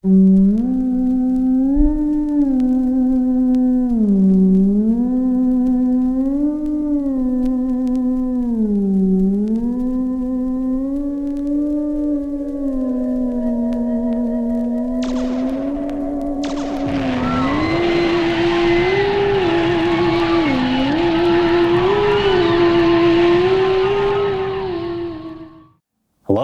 Hello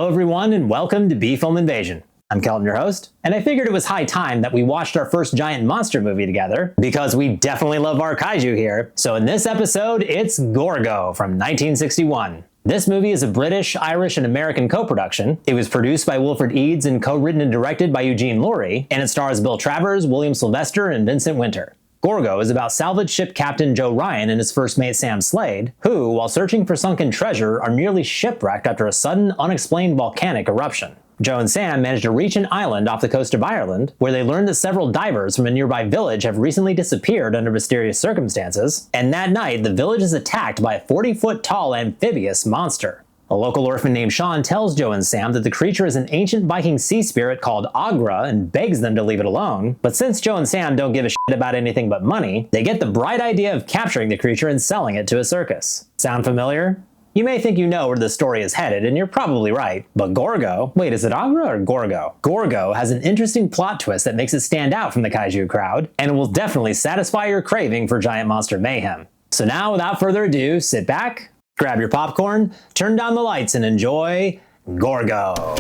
everyone and welcome to B-Film Invasion. I'm Kelton, your host, and I figured it was high time that we watched our first giant monster movie together, because we definitely love our kaiju here. So in this episode, it's Gorgo from 1961. This movie is a British, Irish, and American co-production. It was produced by Wilfred Eads and co-written and directed by Eugene Laurie, and it stars Bill Travers, William Sylvester, and Vincent Winter. Gorgo is about salvage ship captain Joe Ryan and his first mate Sam Slade, who, while searching for sunken treasure, are nearly shipwrecked after a sudden, unexplained volcanic eruption. Joe and Sam manage to reach an island off the coast of Ireland, where they learn that several divers from a nearby village have recently disappeared under mysterious circumstances, and that night the village is attacked by a 40-foot-tall amphibious monster. A local orphan named Sean tells Joe and Sam that the creature is an ancient Viking sea spirit called Ogra and begs them to leave it alone, but since Joe and Sam don't give a shit about anything but money, they get the bright idea of capturing the creature and selling it to a circus. Sound familiar? You may think you know where the story is headed, and you're probably right, but Gorgo— wait, is it Ogra or Gorgo? Gorgo has an interesting plot twist that makes it stand out from the kaiju crowd, and it will definitely satisfy your craving for giant monster mayhem. So now, without further ado, sit back, grab your popcorn, turn down the lights, and enjoy Gorgo.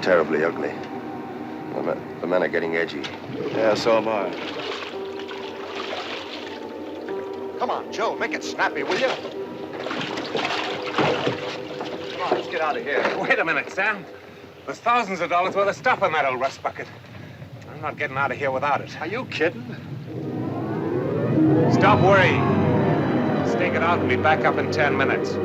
Terribly ugly. The men are getting edgy. Yeah, so am I. Come on, Joe, make it snappy, will you? Come on, let's get out of here. Wait a minute, Sam. There's thousands of dollars worth of stuff in that old rust bucket. I'm not getting out of here without it. Are you kidding? Stop worrying. Stake it out and be back up in 10 minutes.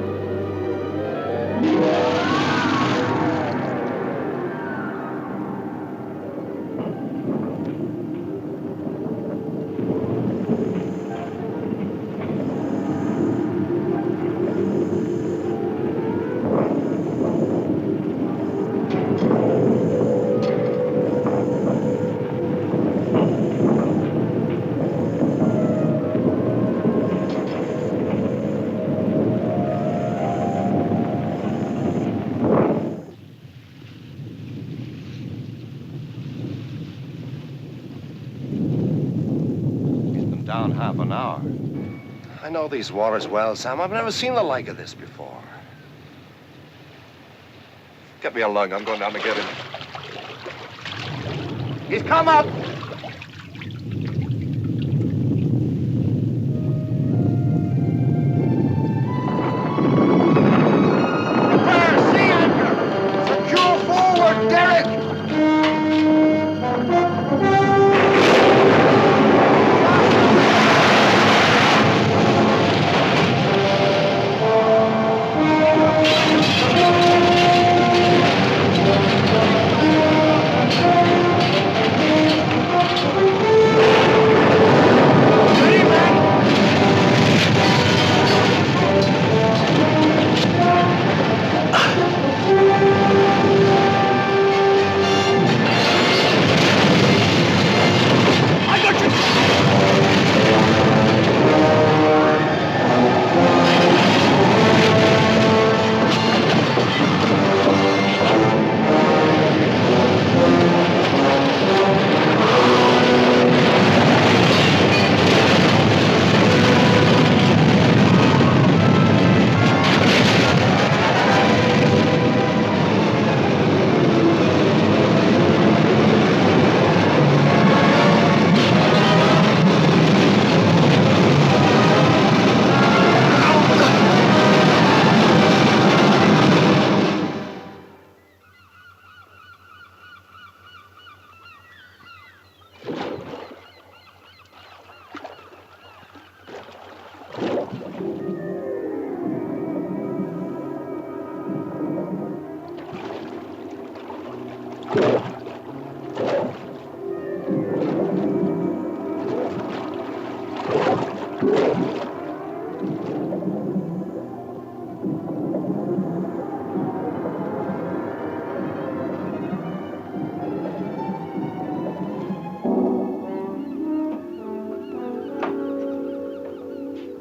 down half an hour. I know these waters well, Sam. I've never seen the like of this before. Get me a lug. I'm going down to get him. He's come up! Prepare, sea anchor! Secure forward, Derek!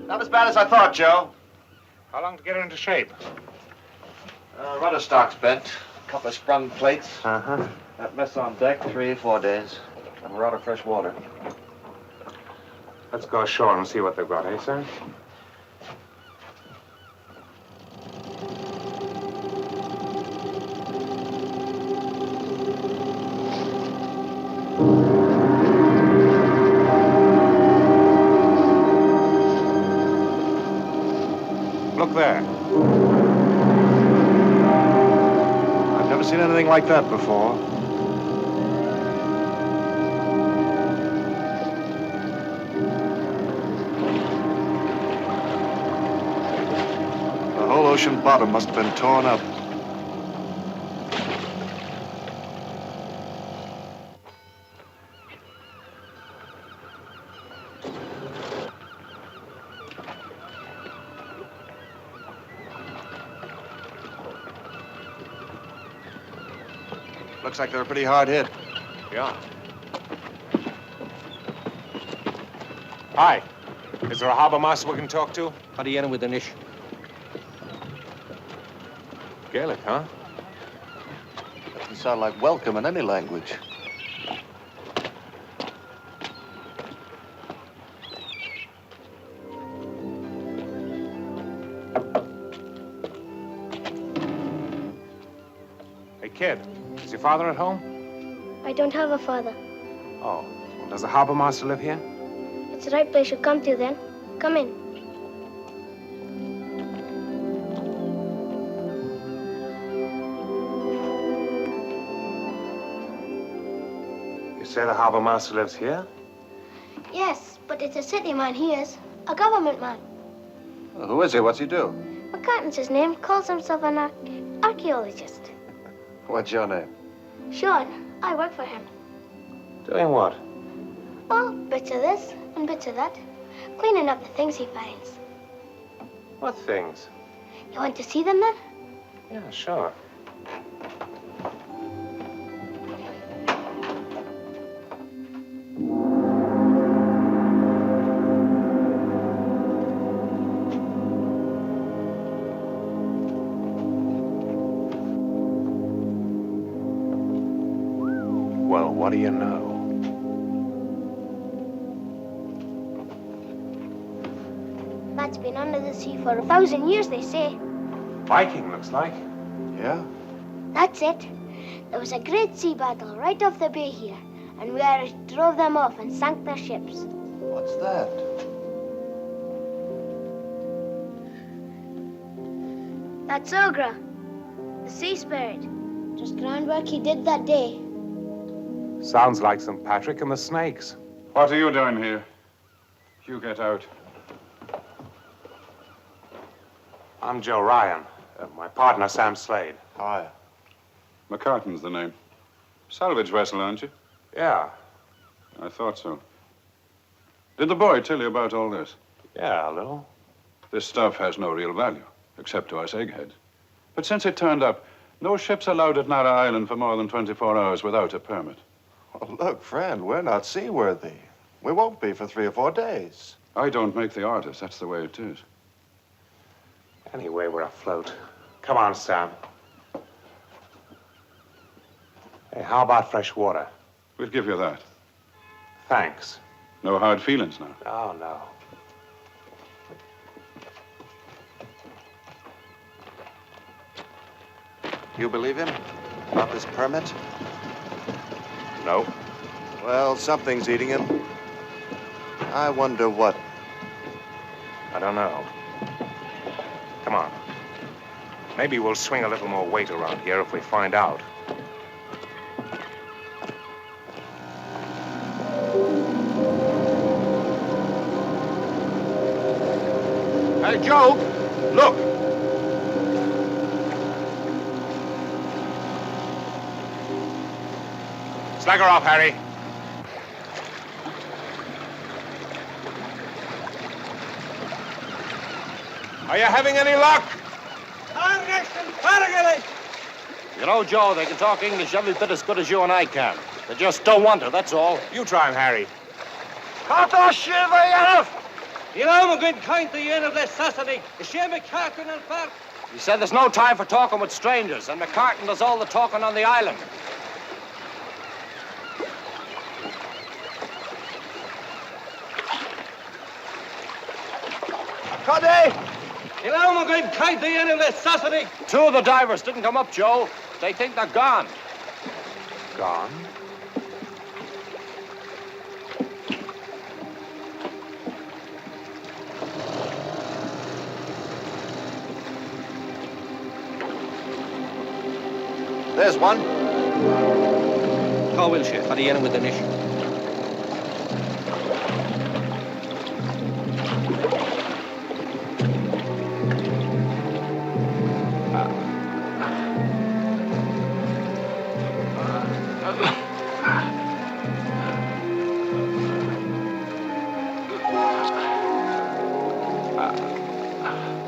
Not as bad as I thought, Joe. How long to get her into shape? Rudder stock's bent. A couple of sprung plates. Uh-huh. That mess on deck, 3 or 4 days. And we're out of fresh water. Let's go ashore and see what they've got, eh, sir? Look there. I've never seen anything like that before. The whole ocean bottom must have been torn up. Looks like they're pretty hard hit. Yeah. Hi. Is there a harbor master we can talk to? How do you enter with an ish? Gaelic, huh? Doesn't sound like welcome in any language. Hey, kid. Is your father at home? I don't have a father. Oh. Well, does the harbor master live here? It's the right place you come to then. Come in. You say the harbor master lives here? Yes, but it's a city man he is. A government man. Well, who is he? What's he do? McCartan's his name. Calls himself an archaeologist. What's your name? Sean, I work for him. Doing what? Well, bits of this and bits of that. Cleaning up the things he finds. What things? You want to see them then? Yeah, sure. Well, what do you know? been under the sea for 1,000 years, they say. Viking, looks like. Yeah? That's it. There was a great sea battle right off the bay here, and we Irish drove them off and sank their ships. What's that? That's Ogra, the sea spirit. Just groundwork he did that day. Sounds like St. Patrick and the snakes. What are you doing here? You get out. I'm Joe Ryan. My partner, Sam Slade. Hi. McCartan's the name. Salvage vessel, aren't you? Yeah. I thought so. Did the boy tell you about all this? Yeah, a little. This stuff has no real value, except to us eggheads. But since it turned up, no ship's allowed at Nara Island for more than 24 hours without a permit. Oh, look, friend, we're not seaworthy. We won't be for 3 or 4 days. I don't make the orders. That's the way it is. Anyway, we're afloat. Come on, Sam. Hey, how about fresh water? We'll give you that. Thanks. No hard feelings now. Oh, no. You believe him? About this permit? No. Well, something's eating him. I wonder what. I don't know. Come on. Maybe we'll swing a little more weight around here if we find out. Hey, Joe! Look! Slag her off, Harry. Are you having any luck? You know, Joe, they can talk English every bit as good as you and I can. They just don't want to, that's all. You try him, Harry. You know, I'm going kind to you of this Saturday. The shame of Carton and Park. He said there's no time for talking with strangers, and McCartan does all the talking on the island. You know, I'm going kind to you of this Saturday. 2 of the divers didn't come up, Joe. They think they're gone. Gone? There's one. How will she? How do you end with an issue?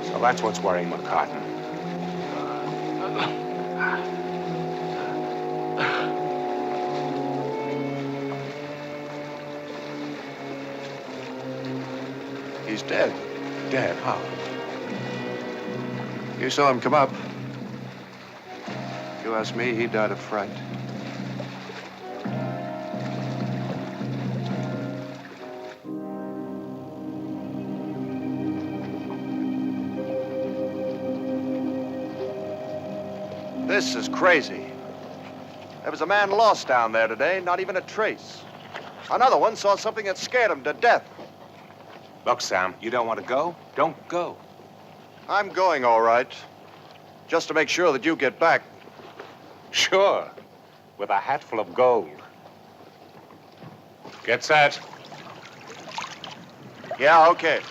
So that's what's worrying McCartan. He's dead. Dead, how? You saw him come up. You ask me, he died of fright. This is crazy. There was a man lost down there today, not even a trace. Another one saw something that scared him to death. Look, Sam, you don't want to go? Don't go. I'm going, all right. Just to make sure that you get back. Sure. With a hatful of gold. Get set. Yeah, okay.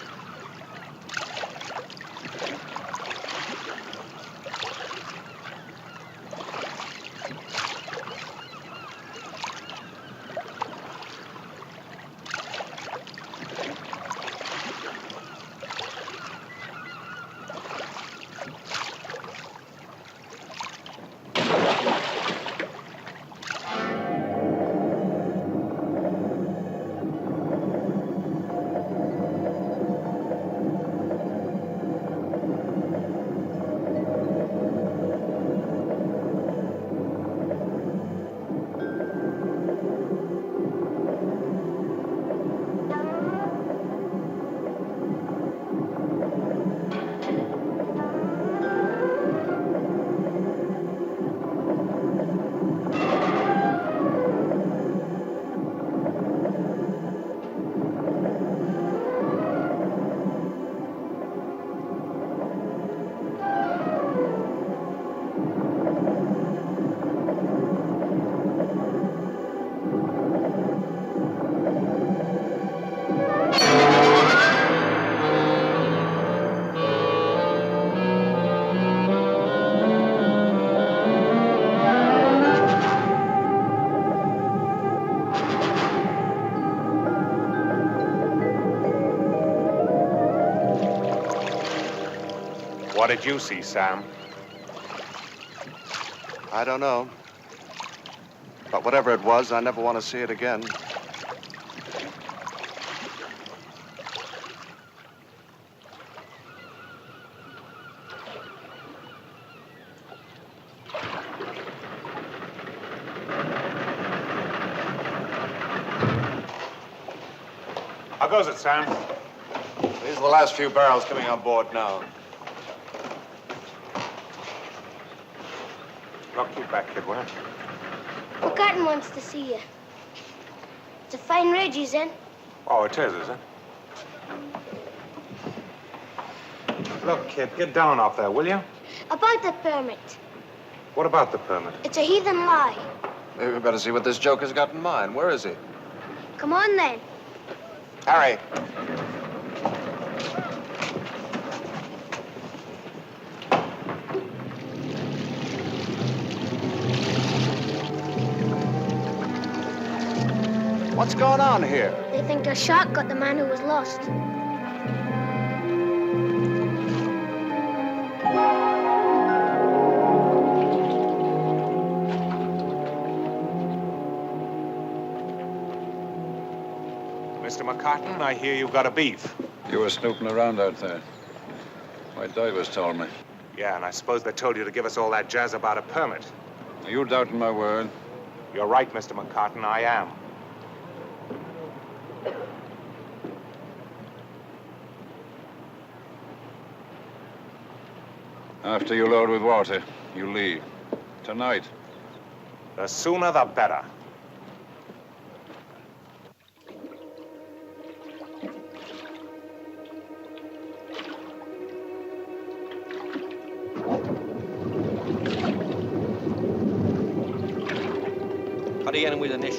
What did you see, Sam? I don't know. But whatever it was, I never want to see it again. How goes it, Sam? These are the last few barrels coming on board now. Look, keep back, kid, will you? Well, Cotton wants to see you. It's a fine ridge he's in. Oh, it is it? Look, kid, get down off there, will you? About the permit. What about the permit? It's a heathen lie. Maybe we better see what this joker's got in mind. Where is he? Come on, then. Harry. What's going on here? They think a shark got the man who was lost. Mr. McCartan, I hear you've got a beef. You were snooping around out there. My divers told me. Yeah, and I suppose they told you to give us all that jazz about a permit. Are you doubting my word? You're right, Mr. McCartan, I am. After you load with water, you leave. Tonight. The sooner the better. How do you get him with an ish?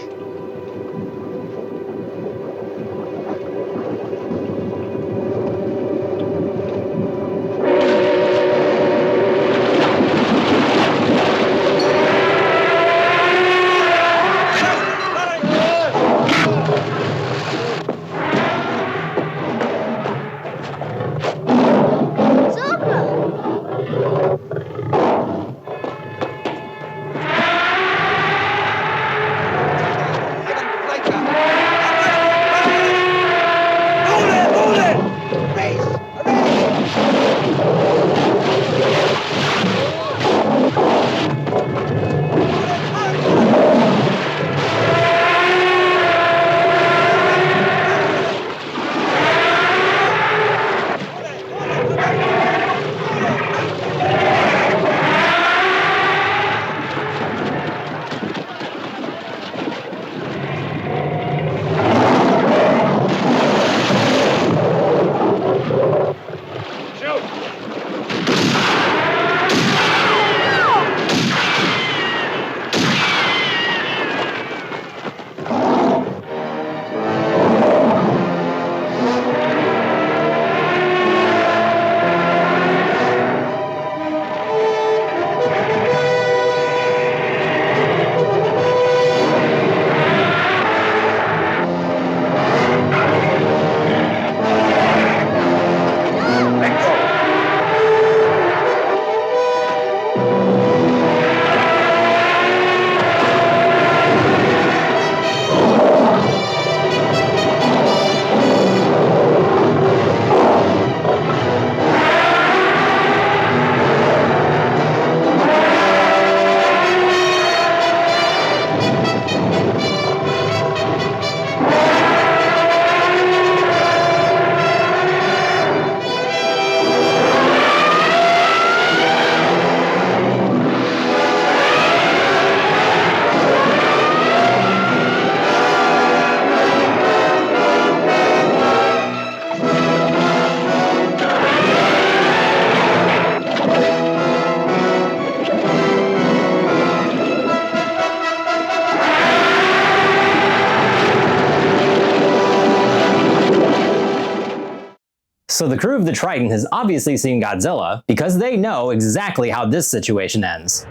It's Ogra. So the crew of the Triton has obviously seen Godzilla because they know exactly how this situation ends.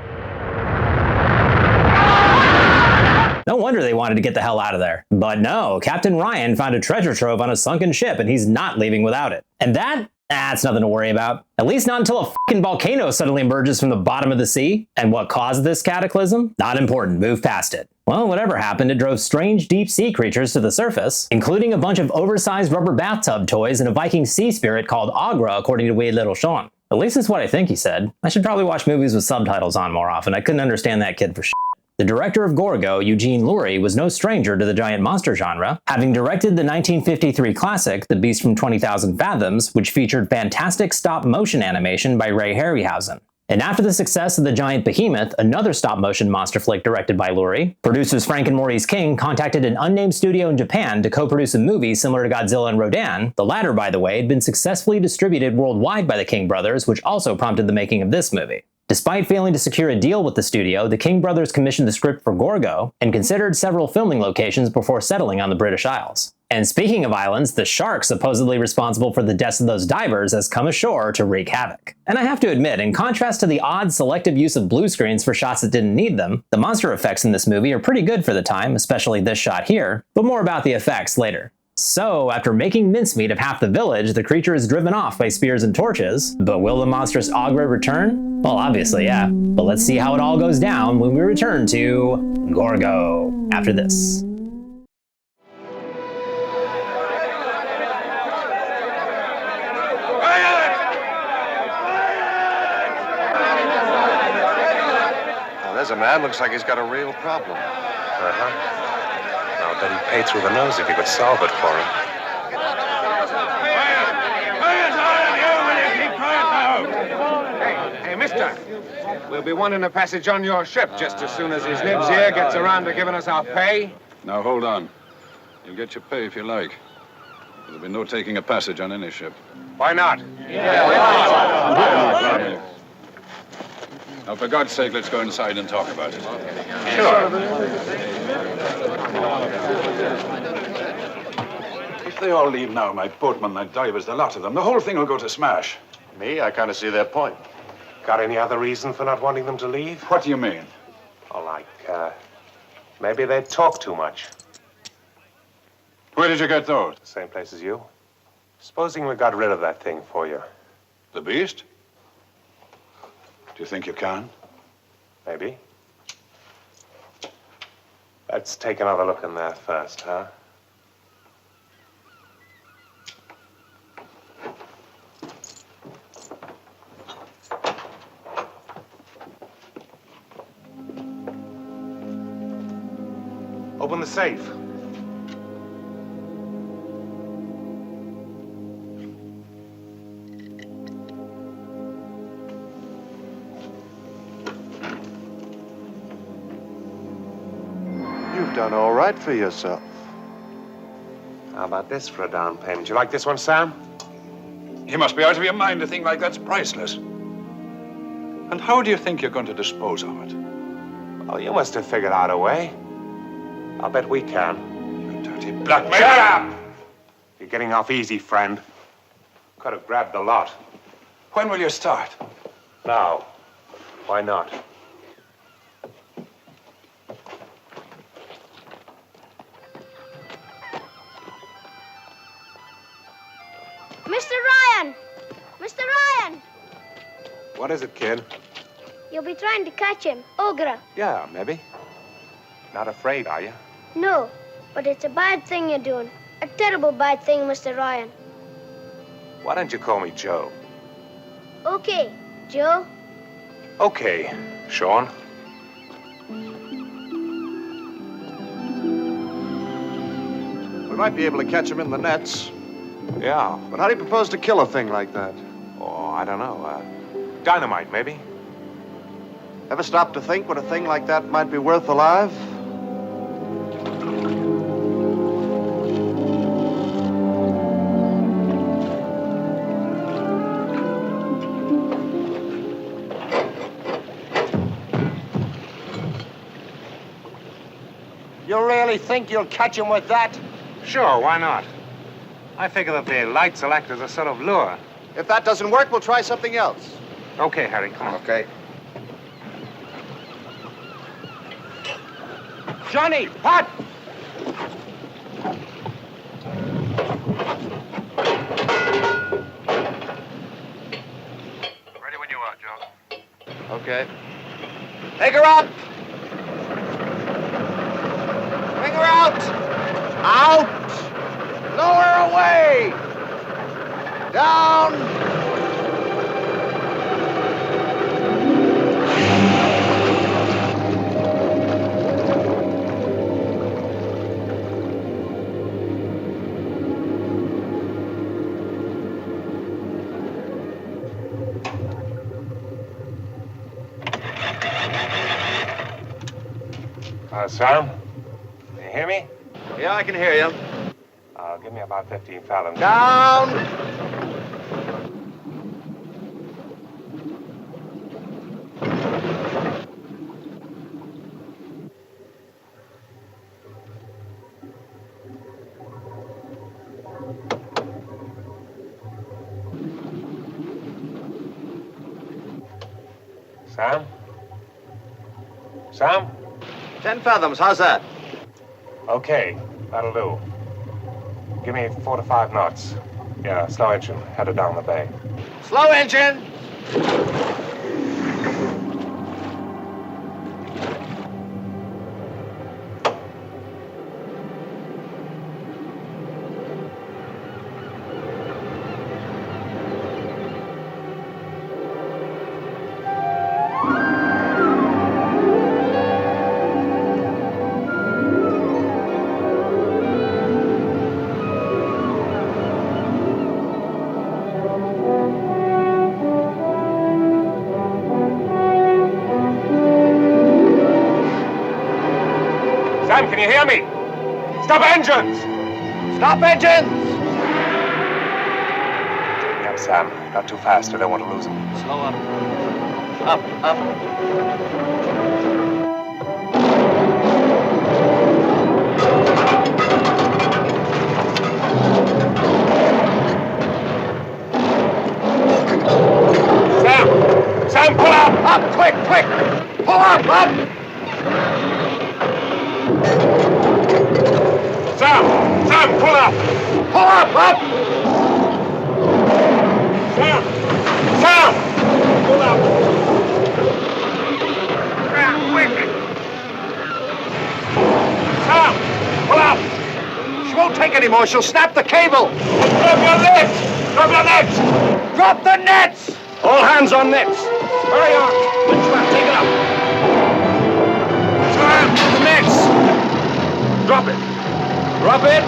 No wonder they wanted to get the hell out of there. But no, Captain Ryan found a treasure trove on a sunken ship and he's not leaving without it. And that That's nothing to worry about. At least not until a fucking volcano suddenly emerges from the bottom of the sea. And what caused this cataclysm? Not important, move past it. Well, whatever happened, it drove strange deep sea creatures to the surface, including a bunch of oversized rubber bathtub toys and a Viking sea spirit called Ogra, according to Weird Little Sean. At least that's what I think he said. I should probably watch movies with subtitles on more often. I couldn't understand that kid for shit. The director of Gorgo, Eugene Lurie, was no stranger to the giant monster genre, having directed the 1953 classic, The Beast from 20,000 Fathoms, which featured fantastic stop-motion animation by Ray Harryhausen. And after the success of The Giant Behemoth, another stop-motion monster flick directed by Lurie, producers Frank and Maurice King contacted an unnamed studio in Japan to co-produce a movie similar to Godzilla and Rodan. The latter, by the way, had been successfully distributed worldwide by the King brothers, which also prompted the making of this movie. Despite failing to secure a deal with the studio, the King brothers commissioned the script for Gorgo and considered several filming locations before settling on the British Isles. And speaking of islands, the shark supposedly responsible for the deaths of those divers has come ashore to wreak havoc. And I have to admit, in contrast to the odd selective use of blue screens for shots that didn't need them, the monster effects in this movie are pretty good for the time, especially this shot here, but more about the effects later. So, after making mincemeat of half the village, the creature is driven off by spears and torches. But will the monstrous Ogra return? Well, obviously, yeah. But let's see how it all goes down when we return to Gorgo after this. Now, there's a man, looks like he's got a real problem. Uh-huh. I'll bet he'd pay through the nose if you could solve it for him. Hey, mister. We'll be wanting a passage on your ship just as soon as his nibs here gets around to giving us our pay. Now, hold on. You'll get your pay if you like. There'll be no taking a passage on any ship. Why not? Now, for God's sake, let's go inside and talk about it. Sure. If they all leave now, my boatmen, my divers, the lot of them, the whole thing will go to smash. Me, I kind of see their point. Got any other reason for not wanting them to leave? What do you mean? Oh, like, maybe they talk too much. Where did you get those? Same place as you. Supposing we got rid of that thing for you. The beast? Do you think you can? Maybe. Let's take another look in there first, huh? Open the safe. You've done all right for yourself. How about this for a down payment? You like this one, Sam? You must be out of your mind. A thing like that's priceless. And how do you think you're going to dispose of it? Oh, you must have figured out a way. I'll bet we can. You dirty blackmailer! Shut up! You're getting off easy, friend. Could have grabbed the lot. When will you start? Now. Why not? Mr. Ryan! Mr. Ryan! What is it, kid? You'll be trying to catch him, Ogra. Yeah, maybe. Not afraid, are you? No, but it's a bad thing you're doing. A terrible bad thing, Mr. Ryan. Why don't you call me Joe? Okay, Joe. Okay, Sean. We might be able to catch him in the nets. Yeah. But how do you propose to kill a thing like that? Oh, I don't know. Dynamite, maybe? Ever stop to think what a thing like that might be worth alive? You really think you'll catch him with that? Sure, why not? I figure that the lights will act as a sort of lure. If that doesn't work, we'll try something else. Okay, Harry, come on. Okay. Johnny, Pat! Okay. Take her up! Bring her out! Out! Lower away! Down! Sam? Can you hear me? Yeah, I can hear you. Give me about 15 fathoms. Down! Sam? Sam? 10 fathoms, how's that? Okay, that'll do. Give me 4 to 5 knots. Yeah, slow engine, headed down the bay. Slow engine! Sam, can you hear me? Stop engines! Stop engines! Take me up, Sam. Not too fast. I don't want to lose him. Slow up. Up. Sam, pull up! Up, quick! Pull up! Sam, pull up! Pull up! Sam, pull up! Quick! Sam, pull up! She won't take any more. She'll snap the cable. Drop your nets! Drop your nets! Drop the nets! All hands on nets. Hurry on. Winchman, take it up. Sam, the nets! Drop it. Drop it.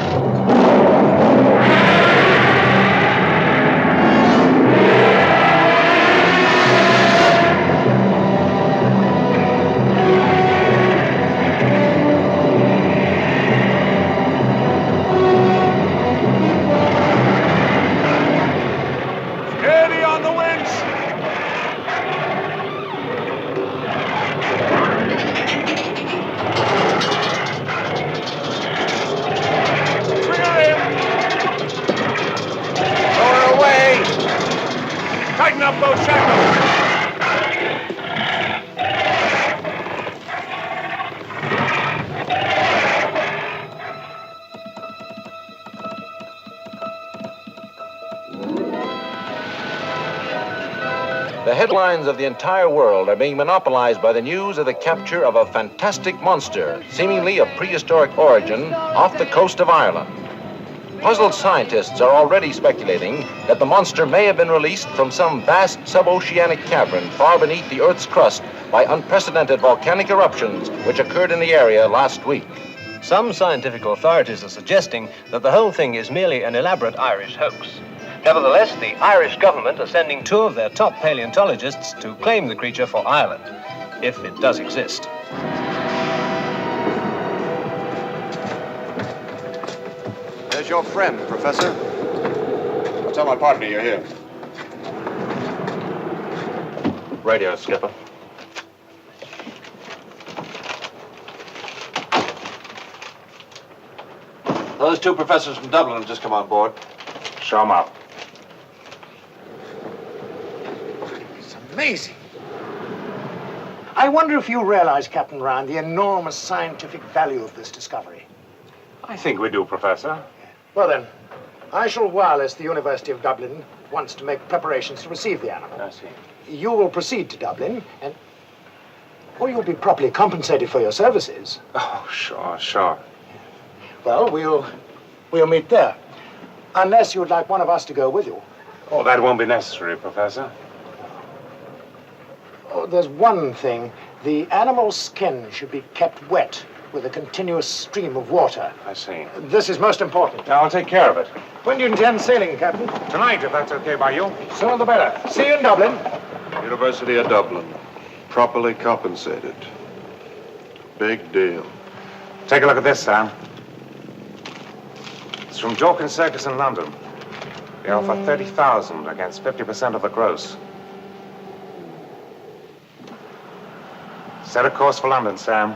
Steady on the winch! Bring her in! Lower away! Tighten up those shackles! The headlines of the entire world are being monopolized by the news of the capture of a fantastic monster, seemingly of prehistoric origin, off the coast of Ireland. Puzzled scientists are already speculating that the monster may have been released from some vast suboceanic cavern far beneath the Earth's crust by unprecedented volcanic eruptions which occurred in the area last week. Some scientific authorities are suggesting that the whole thing is merely an elaborate Irish hoax. Nevertheless, the Irish government are sending 2 of their top paleontologists to claim the creature for Ireland, if it does exist. There's your friend, Professor. I'll tell my partner you're here. Radio, Skipper. Those 2 professors from Dublin have just come on board. Show 'em up. It's amazing. I wonder if you realize, Captain Ryan, the enormous scientific value of this discovery. I think we do, Professor. Well then, I shall wireless the University of Dublin at once to make preparations to receive the animal. I see. You will proceed to Dublin, and Or you'll be properly compensated for your services. Oh, sure. Well, we'll meet there. Unless you'd like one of us to go with you. Oh, that won't be necessary, Professor. Oh, there's one thing. The animal's skin should be kept wet with a continuous stream of water. I see. This is most important. I'll take care of it. When do you intend sailing, Captain? Tonight, if that's okay by you. Sooner the better. See you in Dublin. University of Dublin. Properly compensated. Big deal. Take a look at this, Sam. It's from Jorkin Circus in London. They offer 30,000 against 50% of the gross. Set a course for London, Sam.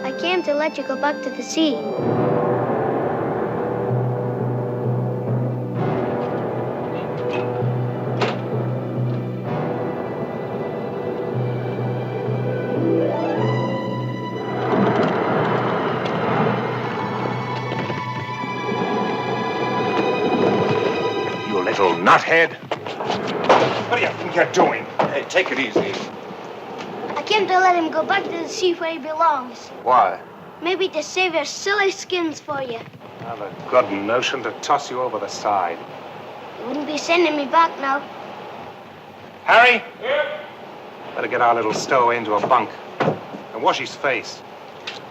I came to let you go back to the sea. You little nuthead. What do you think you're doing? Hey, take it easy. I came to let him go back to the sea where he belongs. Why? Maybe to save your silly skins for you. Have a good notion to toss you over the side. You wouldn't be sending me back now. Harry? Here? Better get our little stowaway into a bunk and wash his face.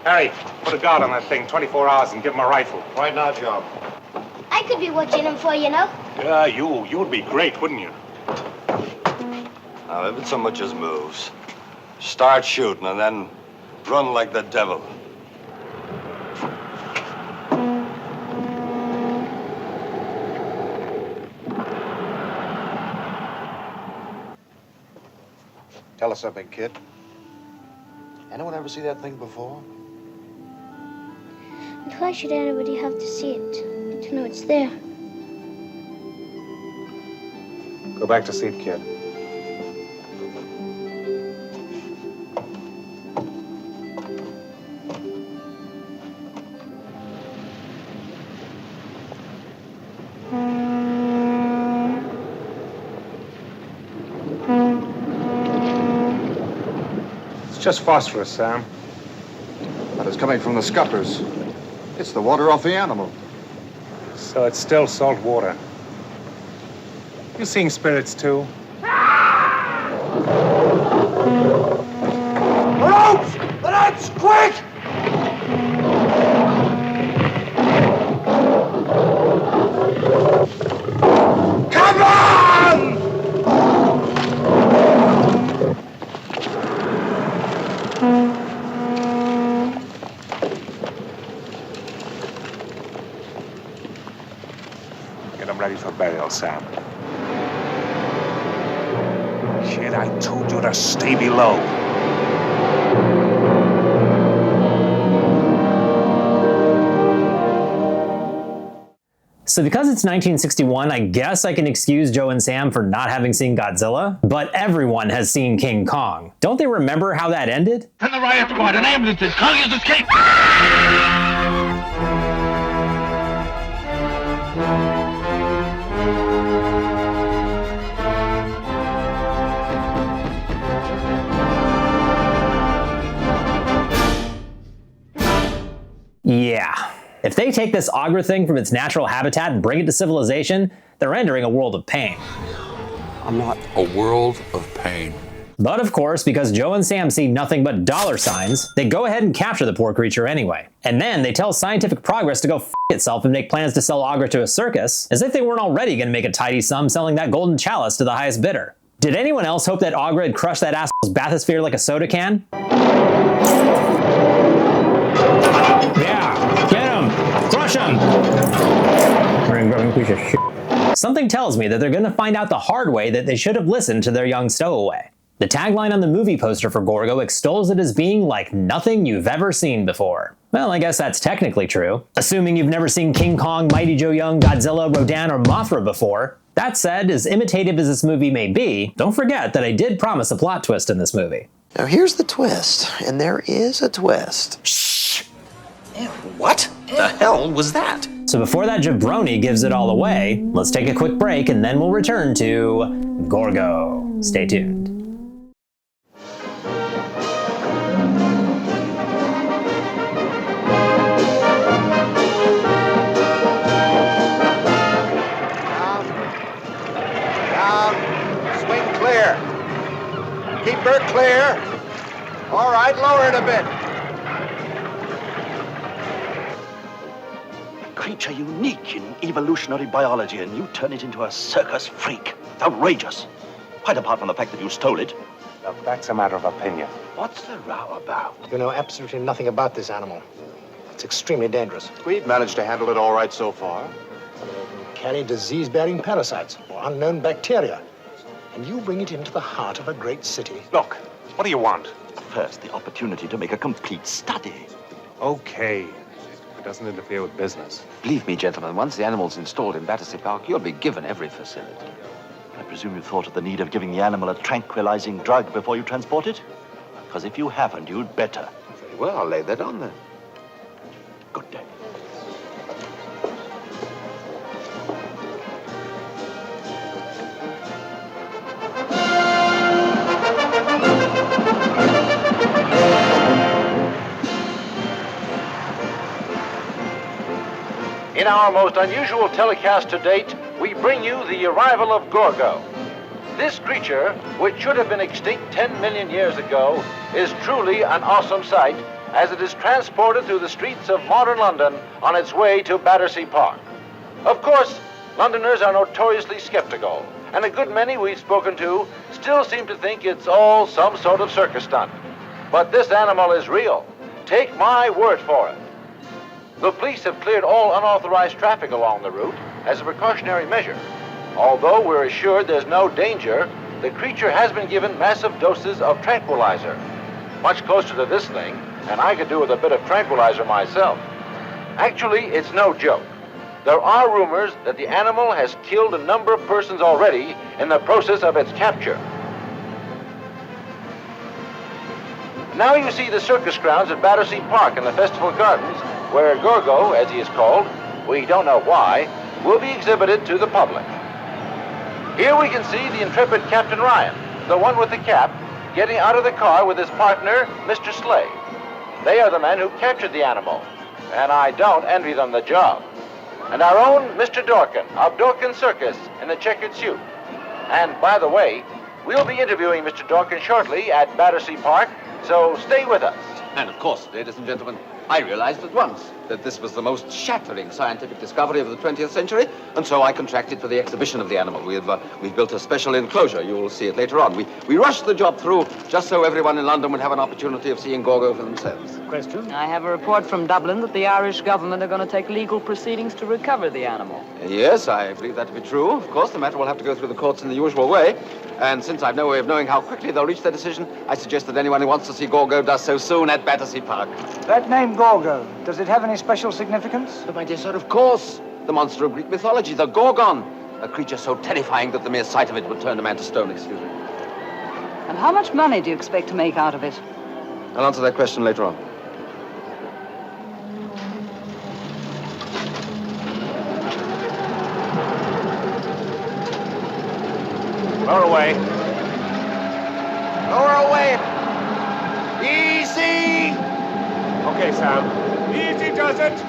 Harry, put a guard on that thing 24 hours and give him a rifle. Right now, Joe. I could be watching him for you now. Yeah, you'd be great, wouldn't you? Now, if it so much as moves, start shooting and then run like the devil. Tell us something, kid. Anyone ever see that thing before? And why should anybody have to see it, to know it's there? Go back to sleep, kid. It's just phosphorus, Sam. That is coming from the scuppers. It's the water off the animal. So it's still salt water. You seeing spirits, too? The ropes! The ropes! Quick! Come on! Get them ready for burial, Sam. Kid, I told you to stay below. So because it's 1961, I guess I can excuse Joe and Sam for not having seen Godzilla, but everyone has seen King Kong. Don't they remember how that ended? Send the riot squad and ambulances. Kong has escaped. Yeah. If they take this Ogra thing from its natural habitat and bring it to civilization, they're entering a world of pain. I'm not a world of pain. But of course, because Joe and Sam see nothing but dollar signs, they go ahead and capture the poor creature anyway. And then they tell Scientific Progress to go f itself and make plans to sell Ogra to a circus, as if they weren't already going to make a tidy sum selling that golden chalice to the highest bidder. Did anyone else hope that Ogra had crushed that asshole's bathysphere like a soda can? Yeah, get him! Crush him! Piece of shit. Something tells me that they're gonna find out the hard way that they should have listened to their young stowaway. The tagline on the movie poster for Gorgo extols it as being like nothing you've ever seen before. Well, I guess that's technically true. Assuming you've never seen King Kong, Mighty Joe Young, Godzilla, Rodan, or Mothra before. That said, as imitative as this movie may be, don't forget that I did promise a plot twist in this movie. Now here's the twist, and there is a twist. Shh! What the hell was that? So before that jabroni gives it all away, let's take a quick break and then we'll return to Gorgo. Stay tuned. Keep her clear. All right, lower it a bit. A creature unique in evolutionary biology, and you turn it into a circus freak. Outrageous. Quite apart from the fact that you stole it. Look, that's a matter of opinion. What's the row about? You know absolutely nothing about this animal. It's extremely dangerous. We've managed to handle it all right so far. It can carry disease-bearing parasites or unknown bacteria. And you bring it into the heart of a great city. Look, what do you want? First, the opportunity to make a complete study. Okay. It doesn't interfere with business. Believe me, gentlemen, once the animal's installed in Battersea Park, you'll be given every facility. I presume you thought of the need of giving the animal a tranquilizing drug before you transport it? Because if you haven't, you'd better. Very well, I'll lay that on then. Good day. In our most unusual telecast to date, we bring you the arrival of Gorgo. This creature, which should have been extinct 10 million years ago, is truly an awesome sight as it is transported through the streets of modern London on its way to Battersea Park. Of course, Londoners are notoriously skeptical, and a good many we've spoken to still seem to think it's all some sort of circus stunt. But this animal is real. Take my word for it. The police have cleared all unauthorized traffic along the route as a precautionary measure. Although we're assured there's no danger, the creature has been given massive doses of tranquilizer. Much closer to this thing, and I could do with a bit of tranquilizer myself. Actually, it's no joke. There are rumors that the animal has killed a number of persons already in the process of its capture. Now you see the circus grounds at Battersea Park and the Festival Gardens, where Gorgo, as he is called, we don't know why, will be exhibited to the public. Here we can see the intrepid Captain Ryan, the one with the cap, getting out of the car with his partner, Mr. Slade. They are the men who captured the animal, and I don't envy them the job. And our own Mr. Dorkin, of Dorkin Circus, in the checkered suit. And by the way, we'll be interviewing Mr. Dorkin shortly at Battersea Park, so stay with us. And of course, ladies and gentlemen, I realized at once that this was the most shattering scientific discovery of the 20th century, and so I contracted for the exhibition of the animal. We've built a special enclosure. You will see it later on. We rushed the job through just so everyone in London would have an opportunity of seeing Gorgo for themselves. Question? I have a report from Dublin that the Irish government are going to take legal proceedings to recover the animal. Yes, I believe that to be true. Of course, the matter will have to go through the courts in the usual way. And since I've no way of knowing how quickly they'll reach their decision, I suggest that anyone who wants to see Gorgo does so soon at Battersea Park. That name, Gorgo, does it have any special significance? Oh, my dear sir, of course. The monster of Greek mythology, the Gorgon. A creature so terrifying that the mere sight of it would turn a man to stone, excuse me. And how much money do you expect to make out of it? I'll answer that question later on. Lower away. Lower away. Easy. Okay, Sam. Easy does it.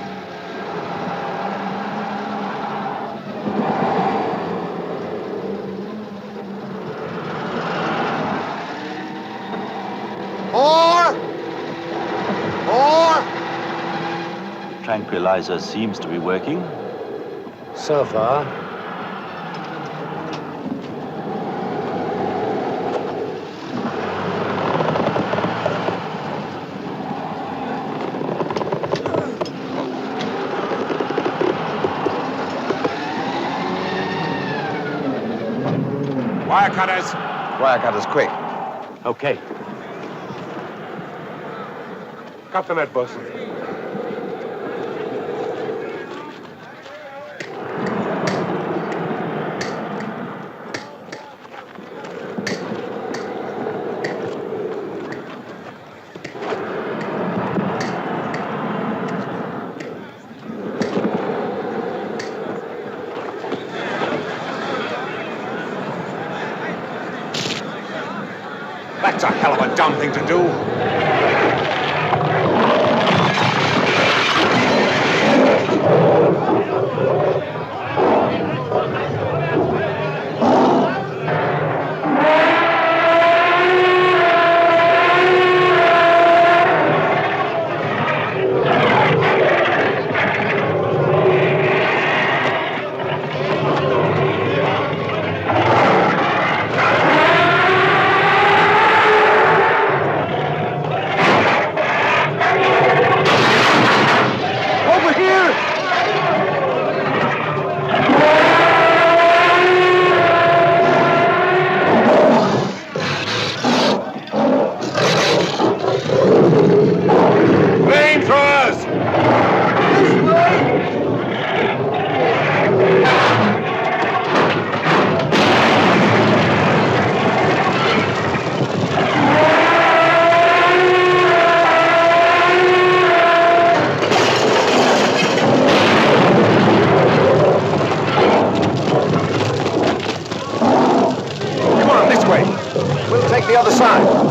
More. The tranquilizer seems to be working. So far. Wire cutters. Wire cutters, quick. Okay. Cut the net, boss. That's a hell of a dumb thing to do. The other side.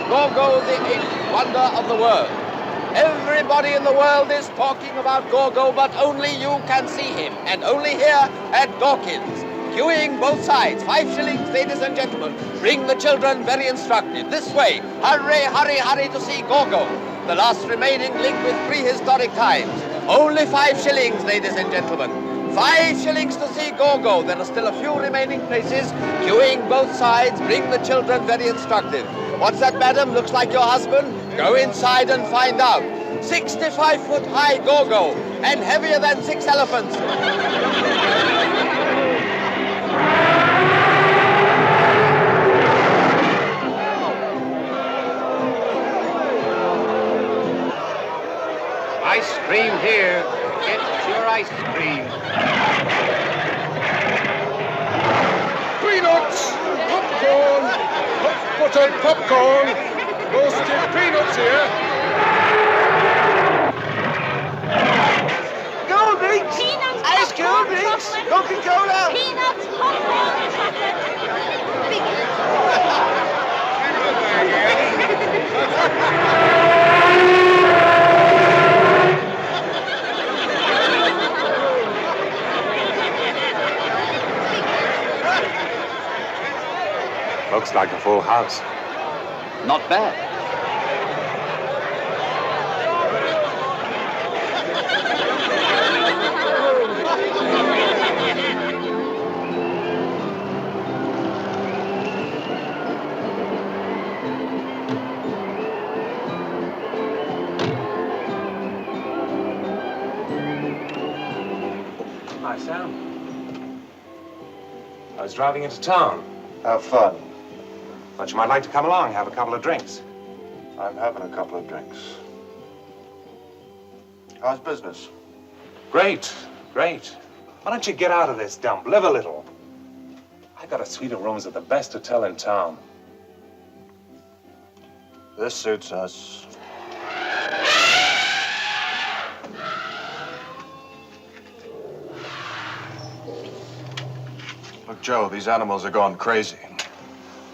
GORGO, the eighth wonder of the world. Everybody in the world is talking about GORGO, but only you can see him, and only here at Dawkins. Queuing both sides, 5 shillings, ladies and gentlemen. Bring the children, very instructive. This way, hurry, hurry, hurry to see GORGO, the last remaining link with prehistoric times. Only 5 shillings, ladies and gentlemen. 5 shillings to see GORGO. There are still a few remaining places. Queuing both sides, bring the children, very instructive. What's that, madam? Looks like your husband? Go inside and find out. 65-foot high GORGO, and heavier than 6 elephants. Ice cream here. Get your ice cream. Peanuts! Popcorn! Hot buttered popcorn! Roasted peanuts here! Cold drinks! Peanuts, Ice cold popcorn, drinks! chocolate. Coca-Cola! Peanuts, popcorn, Looks like a full house. Not bad. Hi, Sam. I was driving into town. Have fun. But you might like to come along, have a couple of drinks. I'm having a couple of drinks. How's business? Great, great. Why don't you get out of this dump, live a little? I got a suite of rooms at the best hotel in town. This suits us. Look, Joe, these animals are going crazy.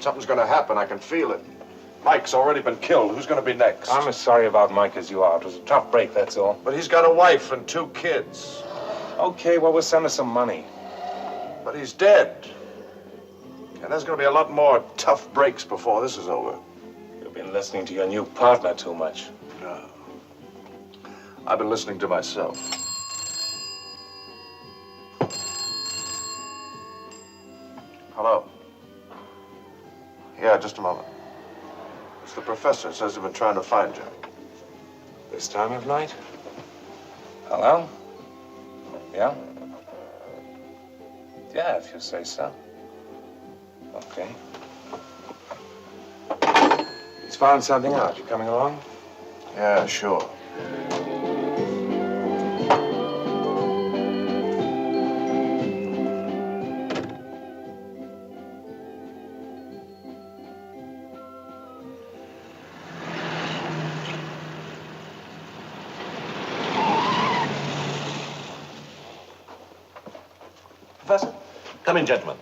Something's gonna happen, I can feel it. Mike's already been killed. Who's gonna be next? I'm as sorry about Mike as you are. It was a tough break, that's all. But he's got a wife and 2 kids. Okay, well, we'll send her some money. But he's dead. And there's gonna be a lot more tough breaks before this is over. You've been listening to your new partner too much. No. I've been listening to myself. Hello. Yeah, just a moment. It's the professor. Says they've been trying to find you. This time of night? Hello? Yeah? Yeah, if you say so. Okay. He's found something out. You coming along? Yeah, sure. Professor, come in, gentlemen.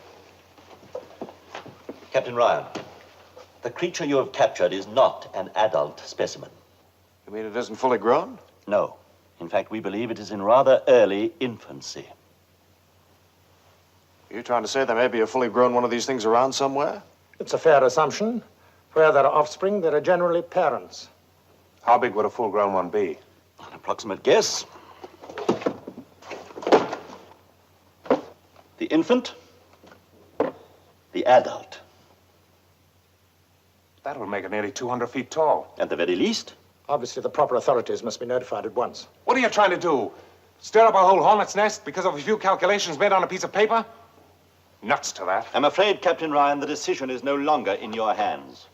Captain Ryan, the creature you have captured is not an adult specimen. You mean it isn't fully grown? No. In fact, we believe it is in rather early infancy. Are you trying to say there may be a fully grown one of these things around somewhere? It's a fair assumption. Where there are offspring, there are generally parents. How big would a full-grown one be? An approximate guess. The infant, the adult. That would make it nearly 200 feet tall. At the very least. Obviously, the proper authorities must be notified at once. What are you trying to do? Stir up a whole hornet's nest because of a few calculations made on a piece of paper? Nuts to that. I'm afraid, Captain Ryan, the decision is no longer in your hands.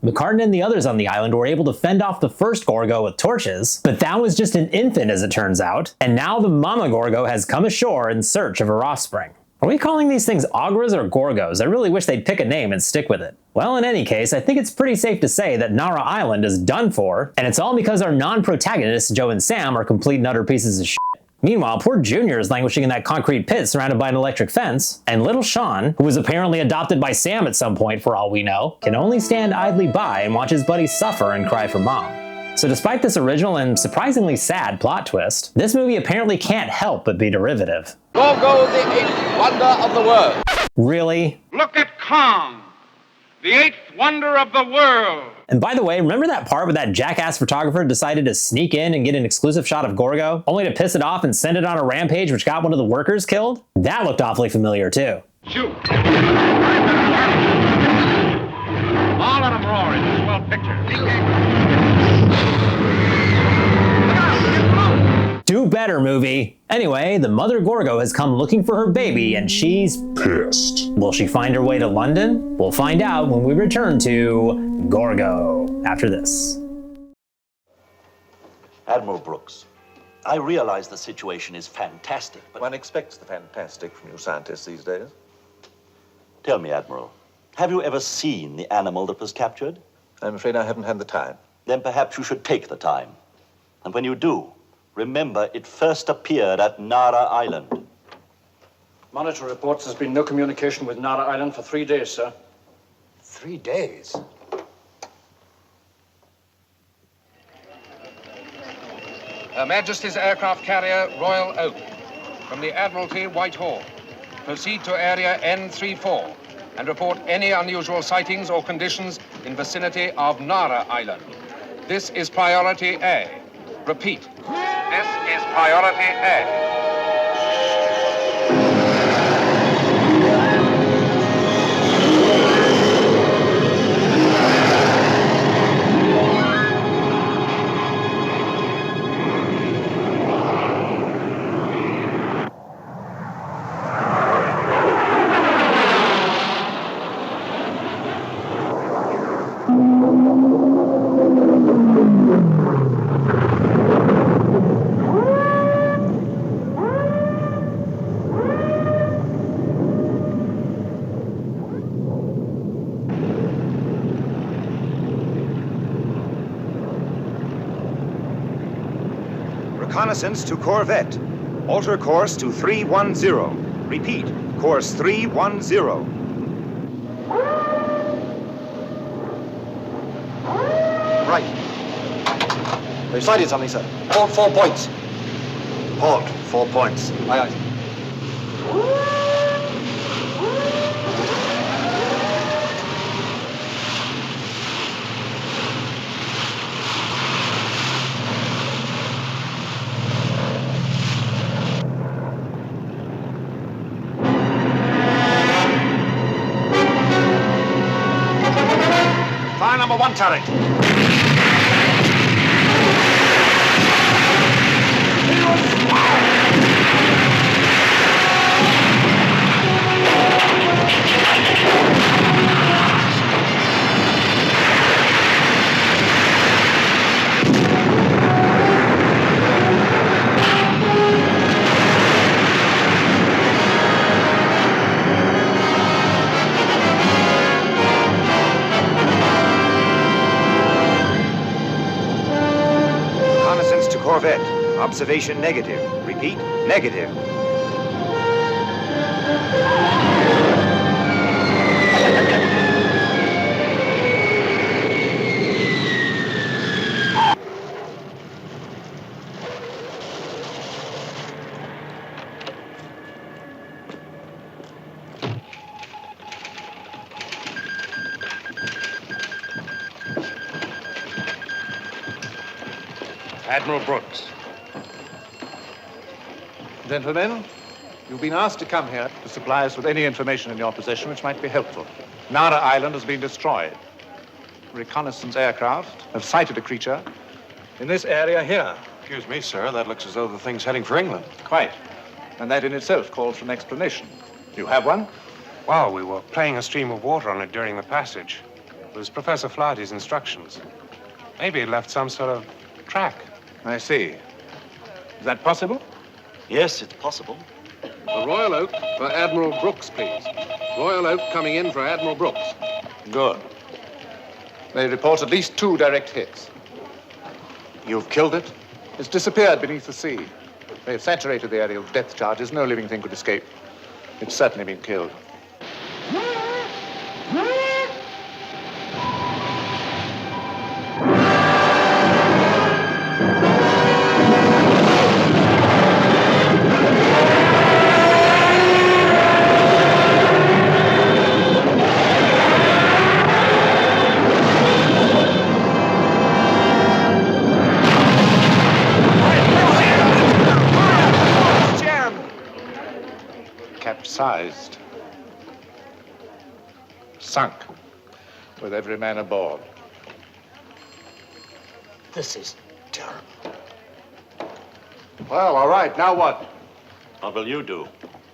McCartan and the others on the island were able to fend off the first Gorgo with torches, but that was just an infant as it turns out, and now the mama Gorgo has come ashore in search of her offspring. Are we calling these things Ogras or Gorgos? I really wish they'd pick a name and stick with it. Well, in any case, I think it's pretty safe to say that Nara Island is done for, and it's all because our non-protagonists, Joe and Sam, are complete and utter pieces of shit. Meanwhile, poor Junior is languishing in that concrete pit surrounded by an electric fence, and little Sean, who was apparently adopted by Sam at some point for all we know, can only stand idly by and watch his buddy suffer and cry for mom. So despite this original and surprisingly sad plot twist, this movie apparently can't help but be derivative. GORGO, the eighth wonder of the world. Really? Look at Kong, the eighth wonder of the world. And by the way, remember that part where that jackass photographer decided to sneak in and get an exclusive shot of Gorgo, only to piss it off and send it on a rampage which got one of the workers killed? That looked awfully familiar too. Shoot. All of them roaring. This is well pictured. Do better, movie. Anyway, the mother Gorgo has come looking for her baby and she's pissed. Will she find her way to London? We'll find out when we return to Gorgo after this. Admiral Brooks, I realize the situation is fantastic, but... One expects the fantastic from you scientists these days. Tell me, Admiral, have you ever seen the animal that was captured? I'm afraid I haven't had the time. Then perhaps you should take the time. And when you do, remember it first appeared at Nara Island. Monitor reports there's been no communication with Nara Island for 3 days, sir. 3 days? Her Majesty's aircraft carrier Royal Oak from the Admiralty Whitehall. Proceed to area N34 and report any unusual sightings or conditions in vicinity of Nara Island. This is priority A. Repeat. This is priority A. Reconnaissance to corvette. Alter course to 310. Repeat, course 310. Right. They've sighted something, sir. Port 4 points. Port 4 points. Aye, aye. Fire number 1 turret. Corvette. Observation negative. Repeat, negative. Admiral Brooks. Gentlemen, you've been asked to come here to supply us with any information in your possession which might be helpful. Nara Island has been destroyed. Reconnaissance aircraft have sighted a creature in this area here. Excuse me, sir. That looks as though the thing's heading for England. Quite. And that in itself calls for an explanation. You have one? Well, we were playing a stream of water on it during the passage. It was Professor Flaherty's instructions. Maybe it left some sort of track. I see. Is that possible? Yes, it's possible. The Royal Oak for Admiral Brooks, please. Royal Oak coming in for Admiral Brooks. Good. They report at least 2 direct hits. You've killed it? It's disappeared beneath the sea. They've saturated the area with depth charges. No living thing could escape. It's certainly been killed. capsized. Sunk. With every man aboard. This is terrible. Well, all right, now what? What will you do?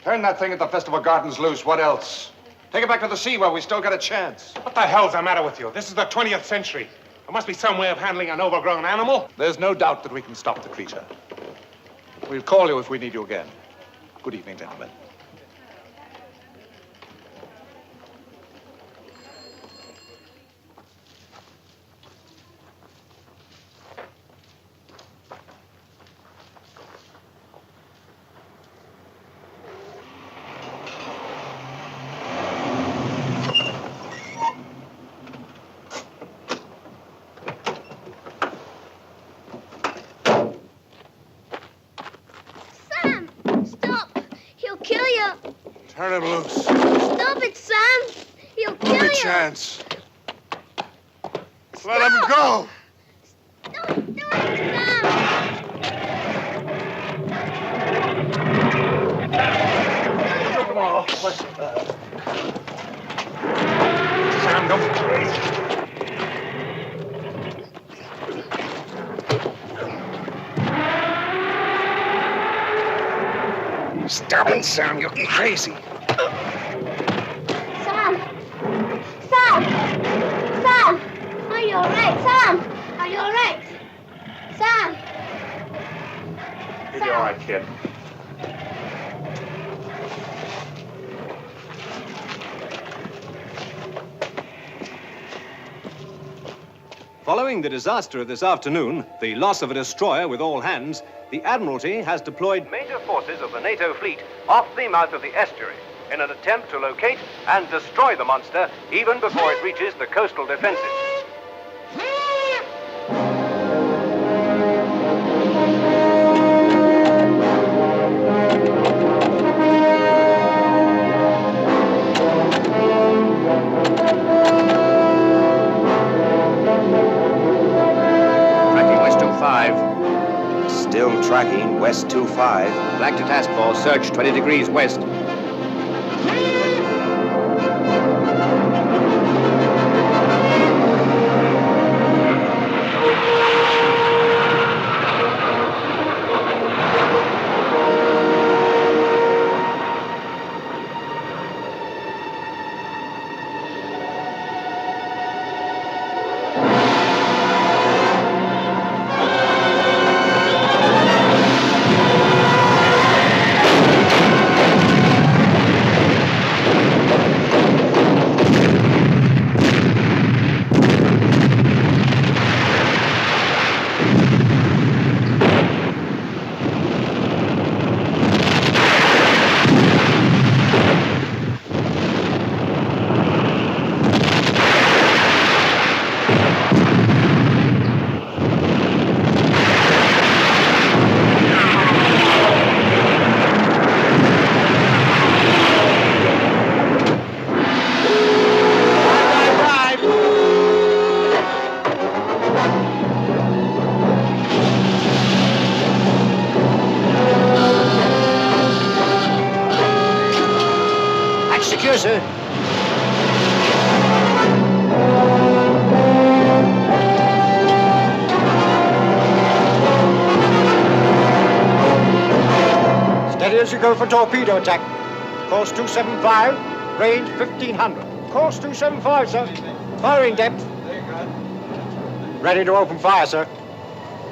Turn that thing at the Festival Gardens loose. What else? Take it back to the sea where we still got a chance. What the hell's the matter with you? This is the 20th century. There must be some way of handling an overgrown animal. There's no doubt that we can stop the creature. We'll call you if we need you again. Good evening, gentlemen. Turn him loose. Stop it, Sam! He'll kill you! Give me a chance. Let him go! Don't do it, Sam! Come on. Sam, don't be crazy. Stop it, Sam. You're crazy. Sam! Sam! Sam! Are you all right, Sam? Are you all right? Sam! You'll be all right, kid. Following the disaster of this afternoon, the loss of a destroyer with all hands, the Admiralty has deployed major forces of the NATO fleet off the mouth of the estuary in an attempt to locate and destroy the monster even before it reaches the coastal defenses. Still tracking West 25. Black to task force, search 20 degrees west. Secure, sir. Steady as you go for torpedo attack. Course 275, range 1500. Course 275, sir. Firing depth. Ready to open fire, sir.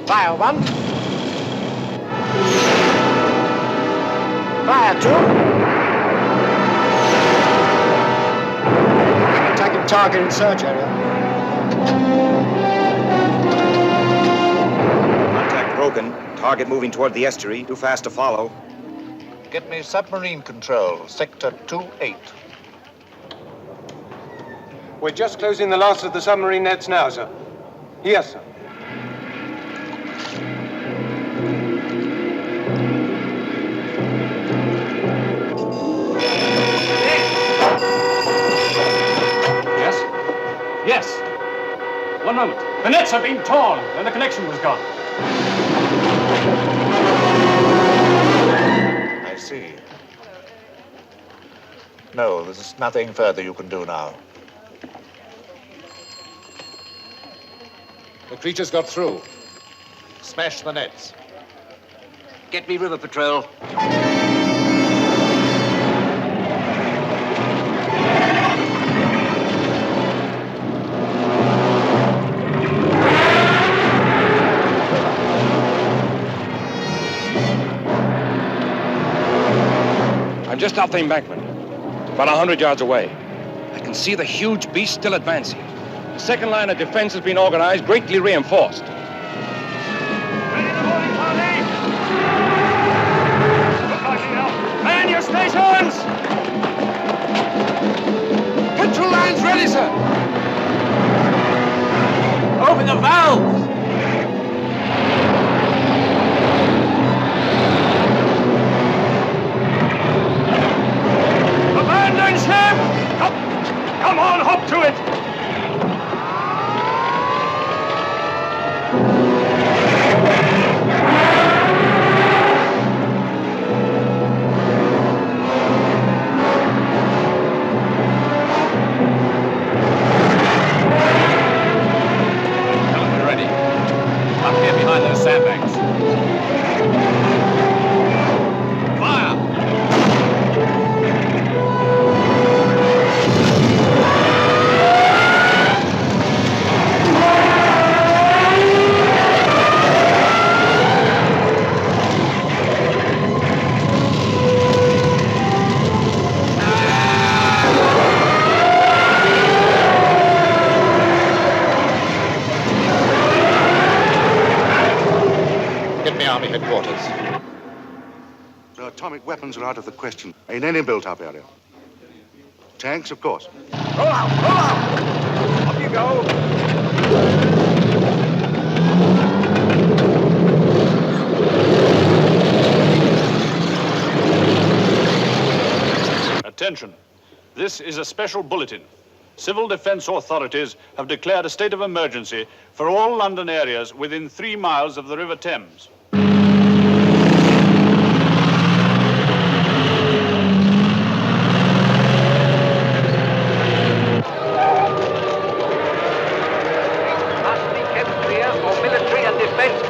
Fire 1. Fire 2. Attacking target in search area. Contact broken. Target moving toward the estuary. Too fast to follow. Get me submarine control, sector 28. We're just closing the last of the submarine nets now, sir. Yes, sir. Yes. One moment. The nets have been torn, and the connection was gone. I see. No, there's nothing further you can do now. The creature's got through. Smash the nets. Get me river patrol. I'm just off the embankment, about 100 yards away. I can see the huge beast still advancing. The second line of defense has been organized, greatly reinforced. Man your stations! Control lines ready, sir! Open the valves! Abandon ship! Come on, hop to it! Headquarters. The atomic weapons are out of the question in any built-up area. Tanks, of course. Roll out! Roll out! Up you go! Attention. This is a special bulletin. Civil defense authorities have declared a state of emergency for all London areas within 3 miles of the River Thames.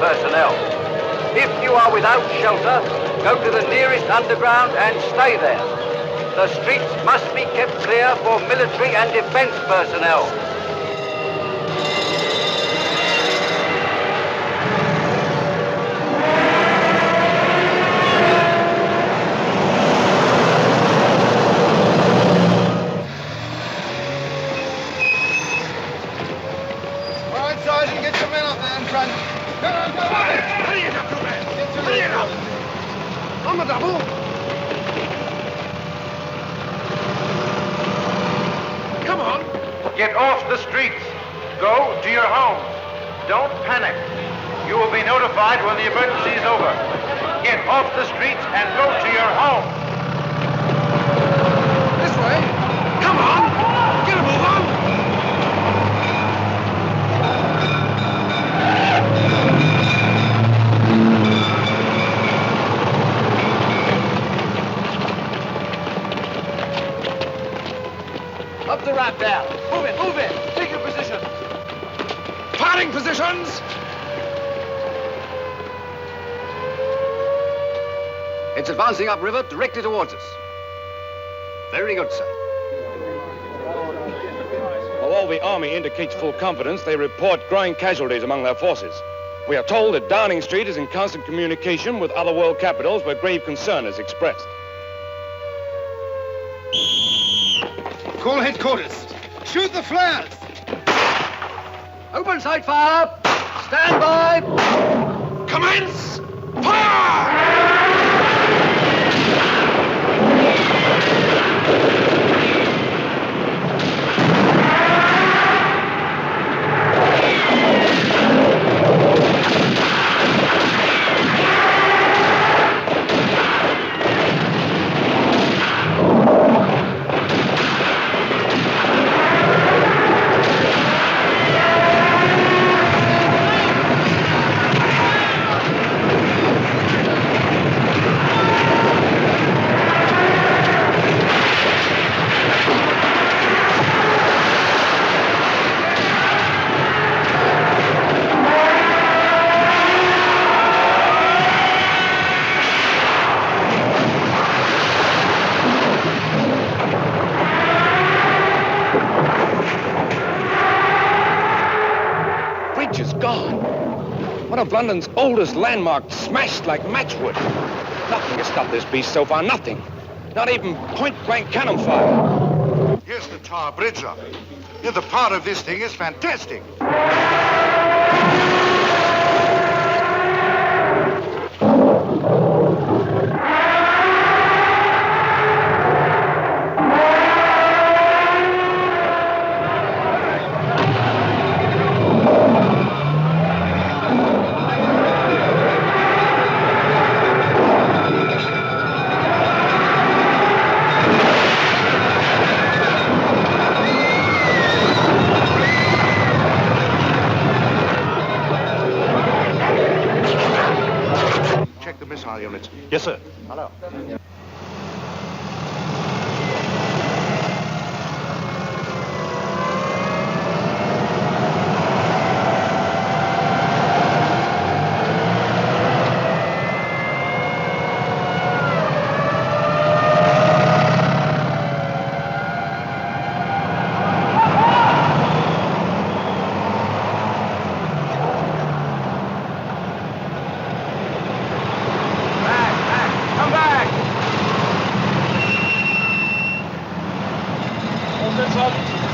Personnel. If you are without shelter, go to the nearest underground and stay there. The streets must be kept clear for military and defense personnel. All right, Sergeant, get your men up there in front. Come on, come on! Hurry it up, you man! Hurry it up! On the double! Come on! Get off the streets. Go to your homes. Don't panic. You will be notified when the emergency is over. Get off the streets and go to your home. This way! Come on! Get a move on! Up the ramp there. Move it, move it. Take your position. Firing positions! It's advancing upriver directly towards us. Very good, sir. Although the Army indicates full confidence, they report growing casualties among their forces. We are told that Downing Street is in constant communication with other world capitals where grave concern is expressed. Call headquarters. Shoot the flares! Open sight fire. Stand by. Commence! Fire! of London's oldest landmark smashed like matchwood. Nothing has stopped this beast so far, nothing. Not even point-blank cannon fire. Here's the Tower Bridge, love. Yeah, the power of this thing is fantastic. Units. Yes, sir. Hello.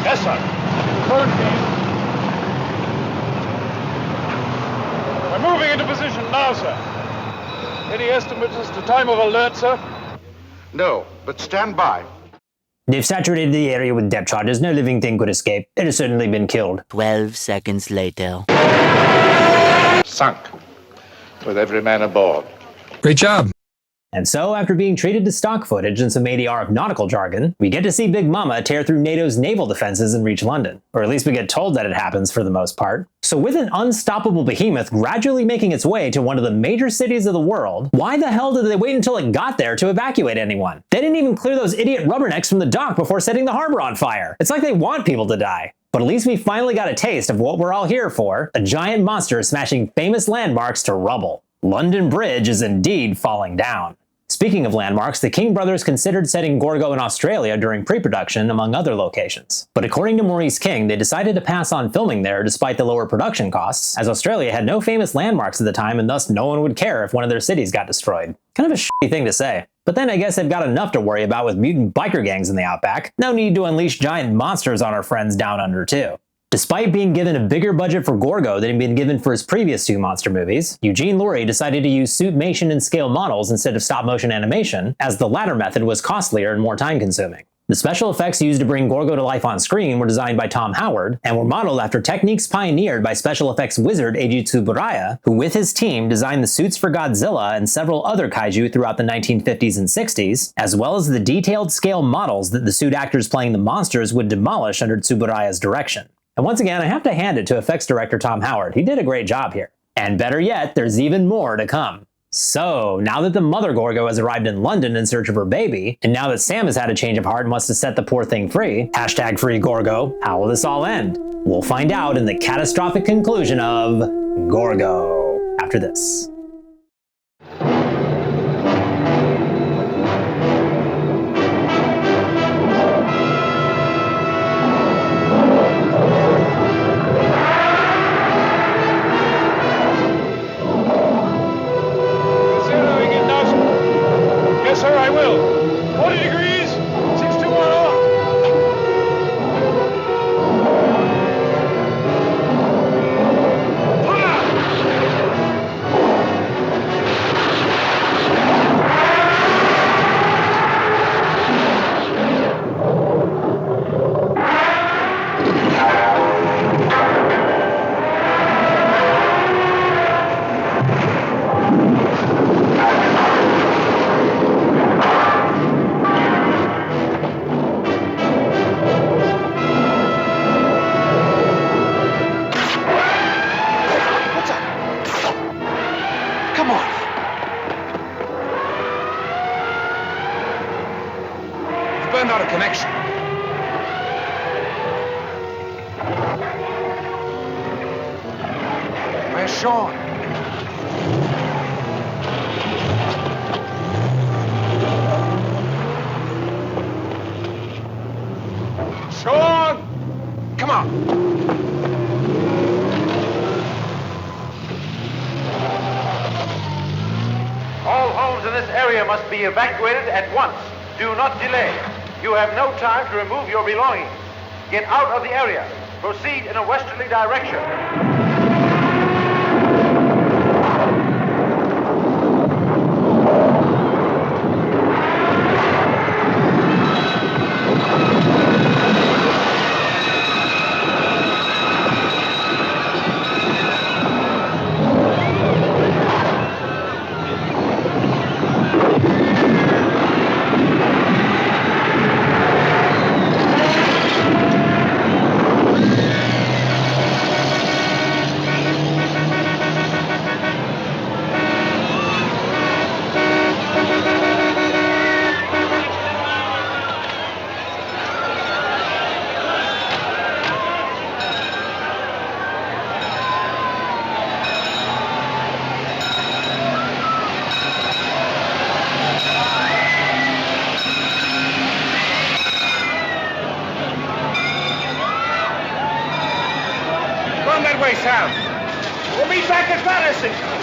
Yes, sir. Current game. We're moving into position now, sir. Any estimates as to time of alert, sir? No, but stand by. They've saturated the area with depth charges. No living thing could escape. It has certainly been killed. 12 seconds later. Sunk, with every man aboard. Great job. And so, after being treated to stock footage and some ADR of nautical jargon, we get to see Big Mama tear through NATO's naval defenses and reach London. Or at least we get told that it happens for the most part. So with an unstoppable behemoth gradually making its way to one of the major cities of the world, why the hell did they wait until it got there to evacuate anyone? They didn't even clear those idiot rubbernecks from the dock before setting the harbor on fire. It's like they want people to die. But at least we finally got a taste of what we're all here for, a giant monster smashing famous landmarks to rubble. London Bridge is indeed falling down. Speaking of landmarks, the King brothers considered setting Gorgo in Australia during pre-production, among other locations. But according to Maurice King, they decided to pass on filming there despite the lower production costs, as Australia had no famous landmarks at the time and thus no one would care if one of their cities got destroyed. Kind of a shitty thing to say. But then I guess they've got enough to worry about with mutant biker gangs in the outback. No need to unleash giant monsters on our friends down under too. Despite being given a bigger budget for Gorgo than he'd been given for his previous two monster movies, Eugene Laurie decided to use suitmation and scale models instead of stop-motion animation, as the latter method was costlier and more time-consuming. The special effects used to bring Gorgo to life on screen were designed by Tom Howard, and were modeled after techniques pioneered by special effects wizard Eiji Tsuburaya, who with his team designed the suits for Godzilla and several other kaiju throughout the 1950s and 60s, as well as the detailed scale models that the suit actors playing the monsters would demolish under Tsuburaya's direction. And once again, I have to hand it to effects director Tom Howard. He did a great job here. And better yet, there's even more to come. So, now that the mother Gorgo has arrived in London in search of her baby, and now that Sam has had a change of heart and wants to set the poor thing free, hashtag free Gorgo, how will this all end? We'll find out in the catastrophic conclusion of Gorgo after this. Sir, I will. 40 degrees, 621 off. Burned out a connection. Where's Sean? Sean! Come on. this area must be evacuated at once. Do not delay. You have no time to remove your belongings. Get out of the area. Proceed in a westerly direction. Sam. We'll meet back at vanishing.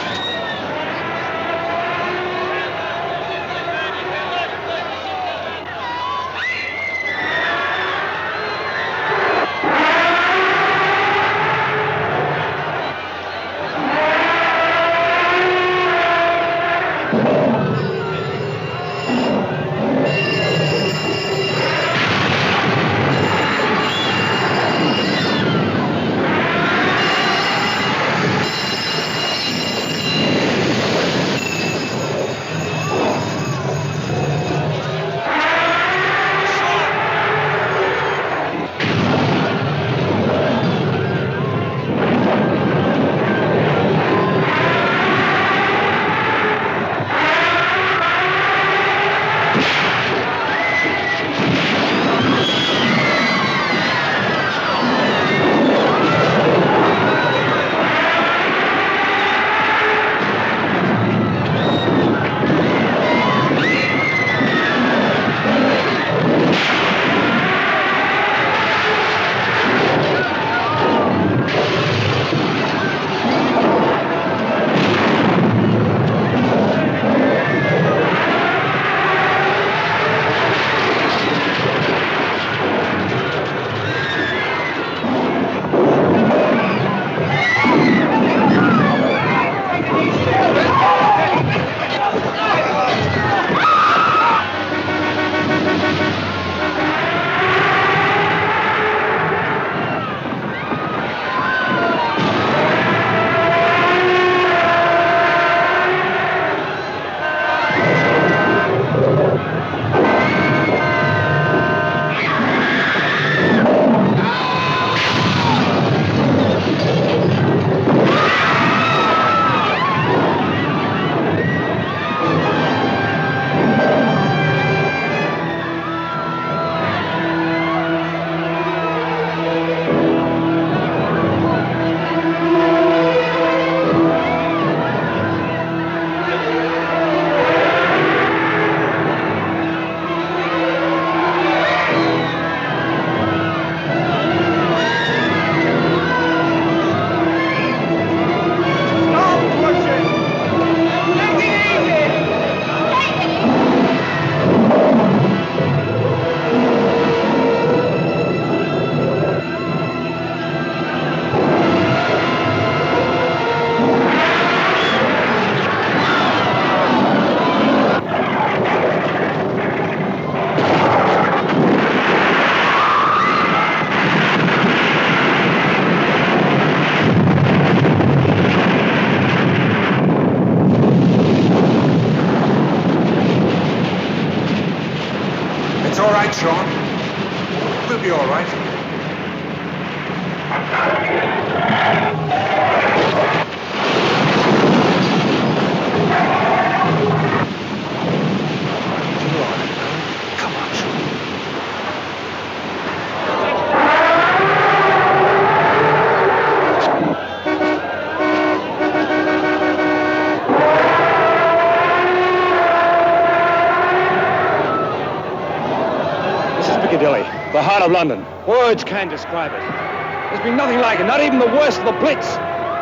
The heart of London. Words can't describe it. There's been nothing like it, not even the worst of the Blitz.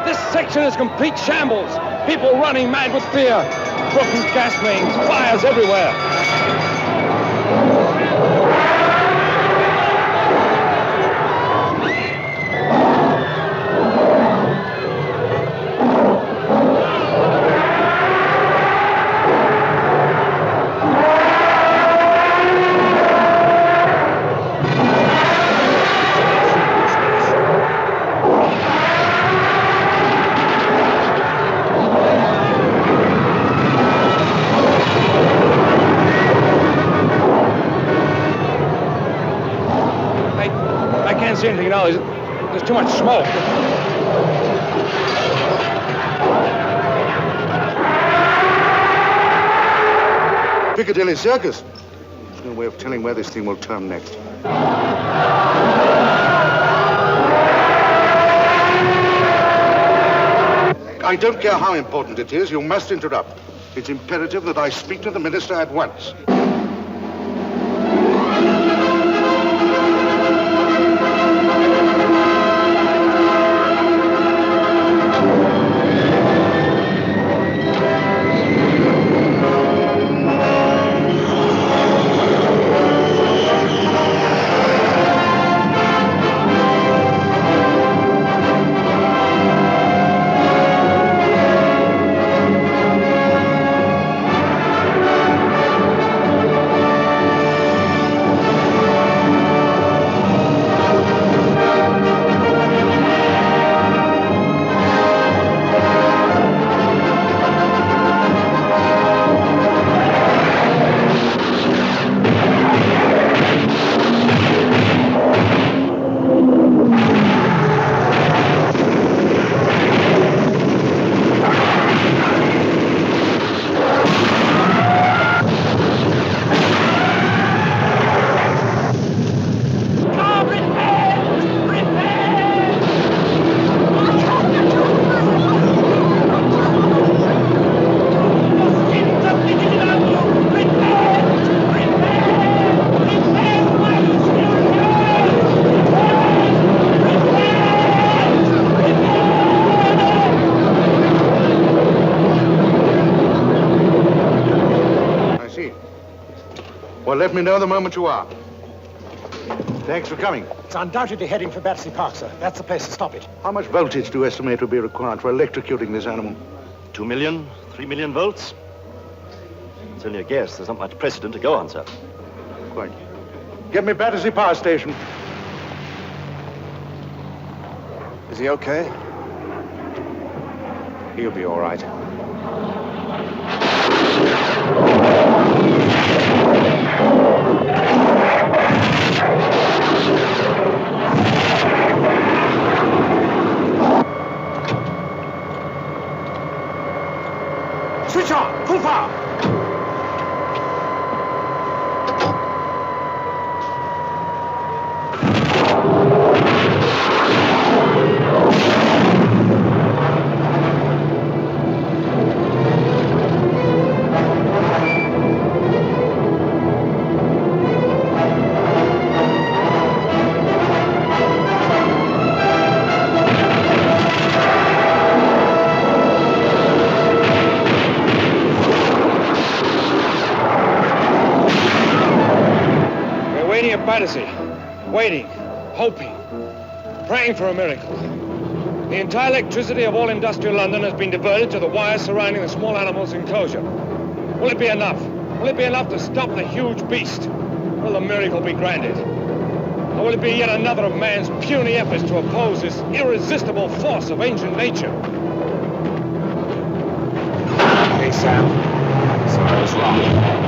This section is complete shambles. People running mad with fear. Broken gas mains, fires everywhere. I can't see anything now. There's too much smoke. Piccadilly Circus. There's no way of telling where this thing will turn next. I don't care how important it is, you must interrupt. It's imperative that I speak to the minister at once. Well, let me know the moment you are. Thanks for coming. It's undoubtedly heading for Battersea Park, sir. That's the place to stop it. How much voltage do you estimate will be required for electrocuting this animal? 2 million, 3 million volts. It's only a guess. There's not much precedent to go on, sir. Quite. Get me Battersea Power Station. Is he okay? He'll be all right. Switch on! Full power! Battersea, waiting, hoping, praying for a miracle. The entire electricity of all industrial London has been diverted to the wires surrounding the small animals' enclosure. Will it be enough? Will it be enough to stop the huge beast? Will the miracle be granted? Or will it be yet another of man's puny efforts to oppose this irresistible force of ancient nature? Hey, Sam. Sorry, I was wrong.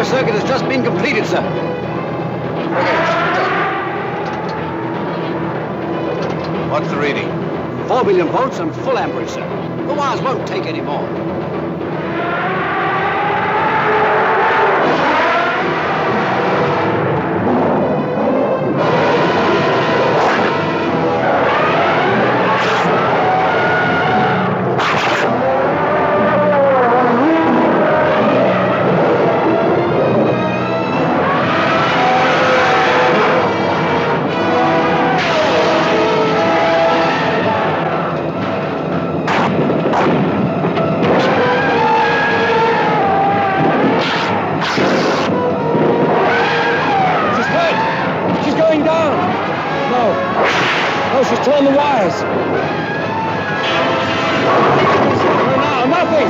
Circuit has just been completed, sir. What's the reading? 4 billion volts and full amperage, sir. The wires won't take any more. She's torn the wires. No, nothing.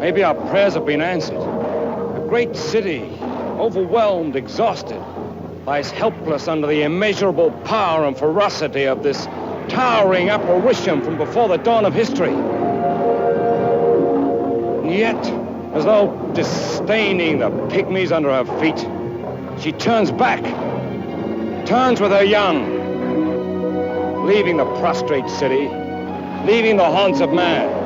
Maybe our prayers have been answered. A great city, overwhelmed, exhausted, lies helpless under the immeasurable power and ferocity of this towering apparition from before the dawn of history. And yet, as though disdaining the pygmies under her feet, she turns back, turns with her young, leaving the prostrate city, leaving the haunts of man,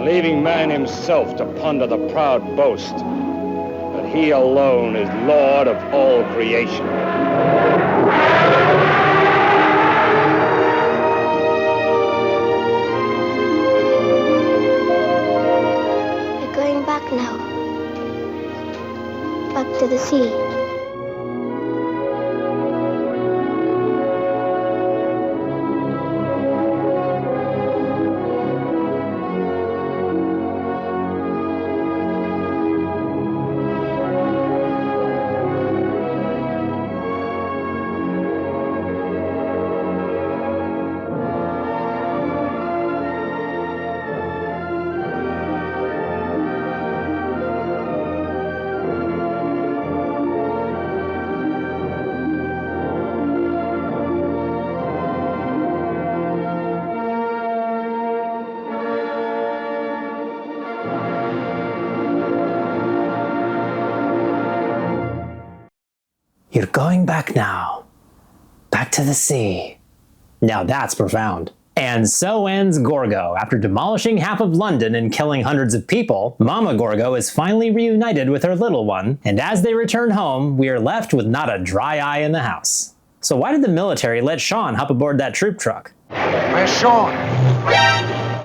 leaving man himself to ponder the proud boast that he alone is Lord of all creation. We're going back now. Back to the sea. You're going back now. Back to the sea. Now that's profound. And so ends Gorgo. After demolishing half of London and killing hundreds of people, Mama Gorgo is finally reunited with her little one, and as they return home, we are left with not a dry eye in the house. So why did the military let Sean hop aboard that troop truck? Where's Sean?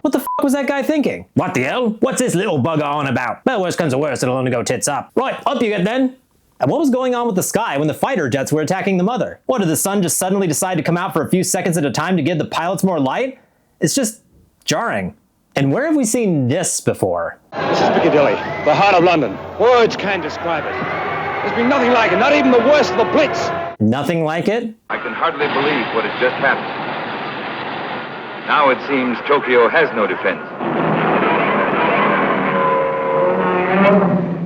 What the f was that guy thinking? What the hell? What's this little bugger on about? Well, worst comes to worst, it'll only go tits up. Right, up you get then. And what was going on with the sky when the fighter jets were attacking the mother? What, did the sun just suddenly decide to come out for a few seconds at a time to give the pilots more light? It's just jarring. And where have we seen this before? This is Piccadilly, the heart of London. Words can't describe it. There's been nothing like it, not even the worst of the Blitz. Nothing like it? I can hardly believe what has just happened. Now it seems Tokyo has no defense.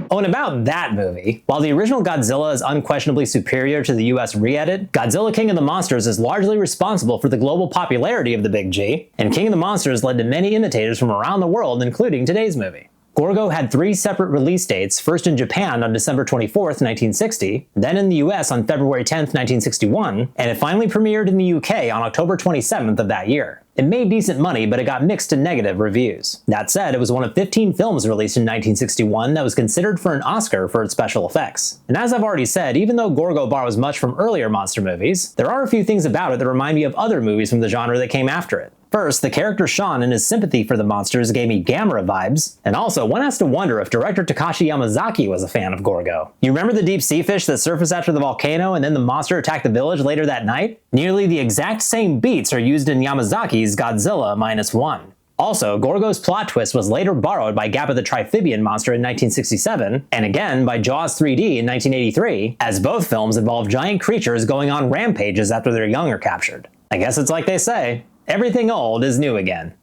Oh, and about that movie, while the original Godzilla is unquestionably superior to the US re-edit, Godzilla King of the Monsters is largely responsible for the global popularity of the Big G, and King of the Monsters led to many imitators from around the world, including today's movie. Gorgo had 3 separate release dates, first in Japan on December 24th, 1960, then in the US on February 10th, 1961, and it finally premiered in the UK on October 27th of that year. It made decent money, but it got mixed to negative reviews. That said, it was one of 15 films released in 1961 that was considered for an Oscar for its special effects. And as I've already said, even though Gorgo borrows much from earlier monster movies, there are a few things about it that remind me of other movies from the genre that came after it. First, the character Sean and his sympathy for the monsters gave me Gamera vibes, and also one has to wonder if director Takashi Yamazaki was a fan of Gorgo. You remember the deep sea fish that surfaced after the volcano and then the monster attacked the village later that night? Nearly the exact same beats are used in Yamazaki's Godzilla -1. Also, Gorgo's plot twist was later borrowed by Gappa the Triphibian monster in 1967, and again by Jaws 3D in 1983, as both films involve giant creatures going on rampages after their young are captured. I guess it's like they say, everything old is new again.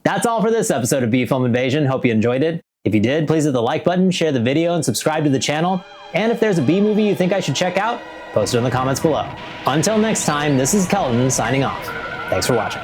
That's all for this episode of B-Film Invasion. Hope you enjoyed it. If you did, please hit the like button, share the video, and subscribe to the channel. And if there's a B-movie you think I should check out, post it in the comments below. Until next time, this is Kelton signing off. Thanks for watching.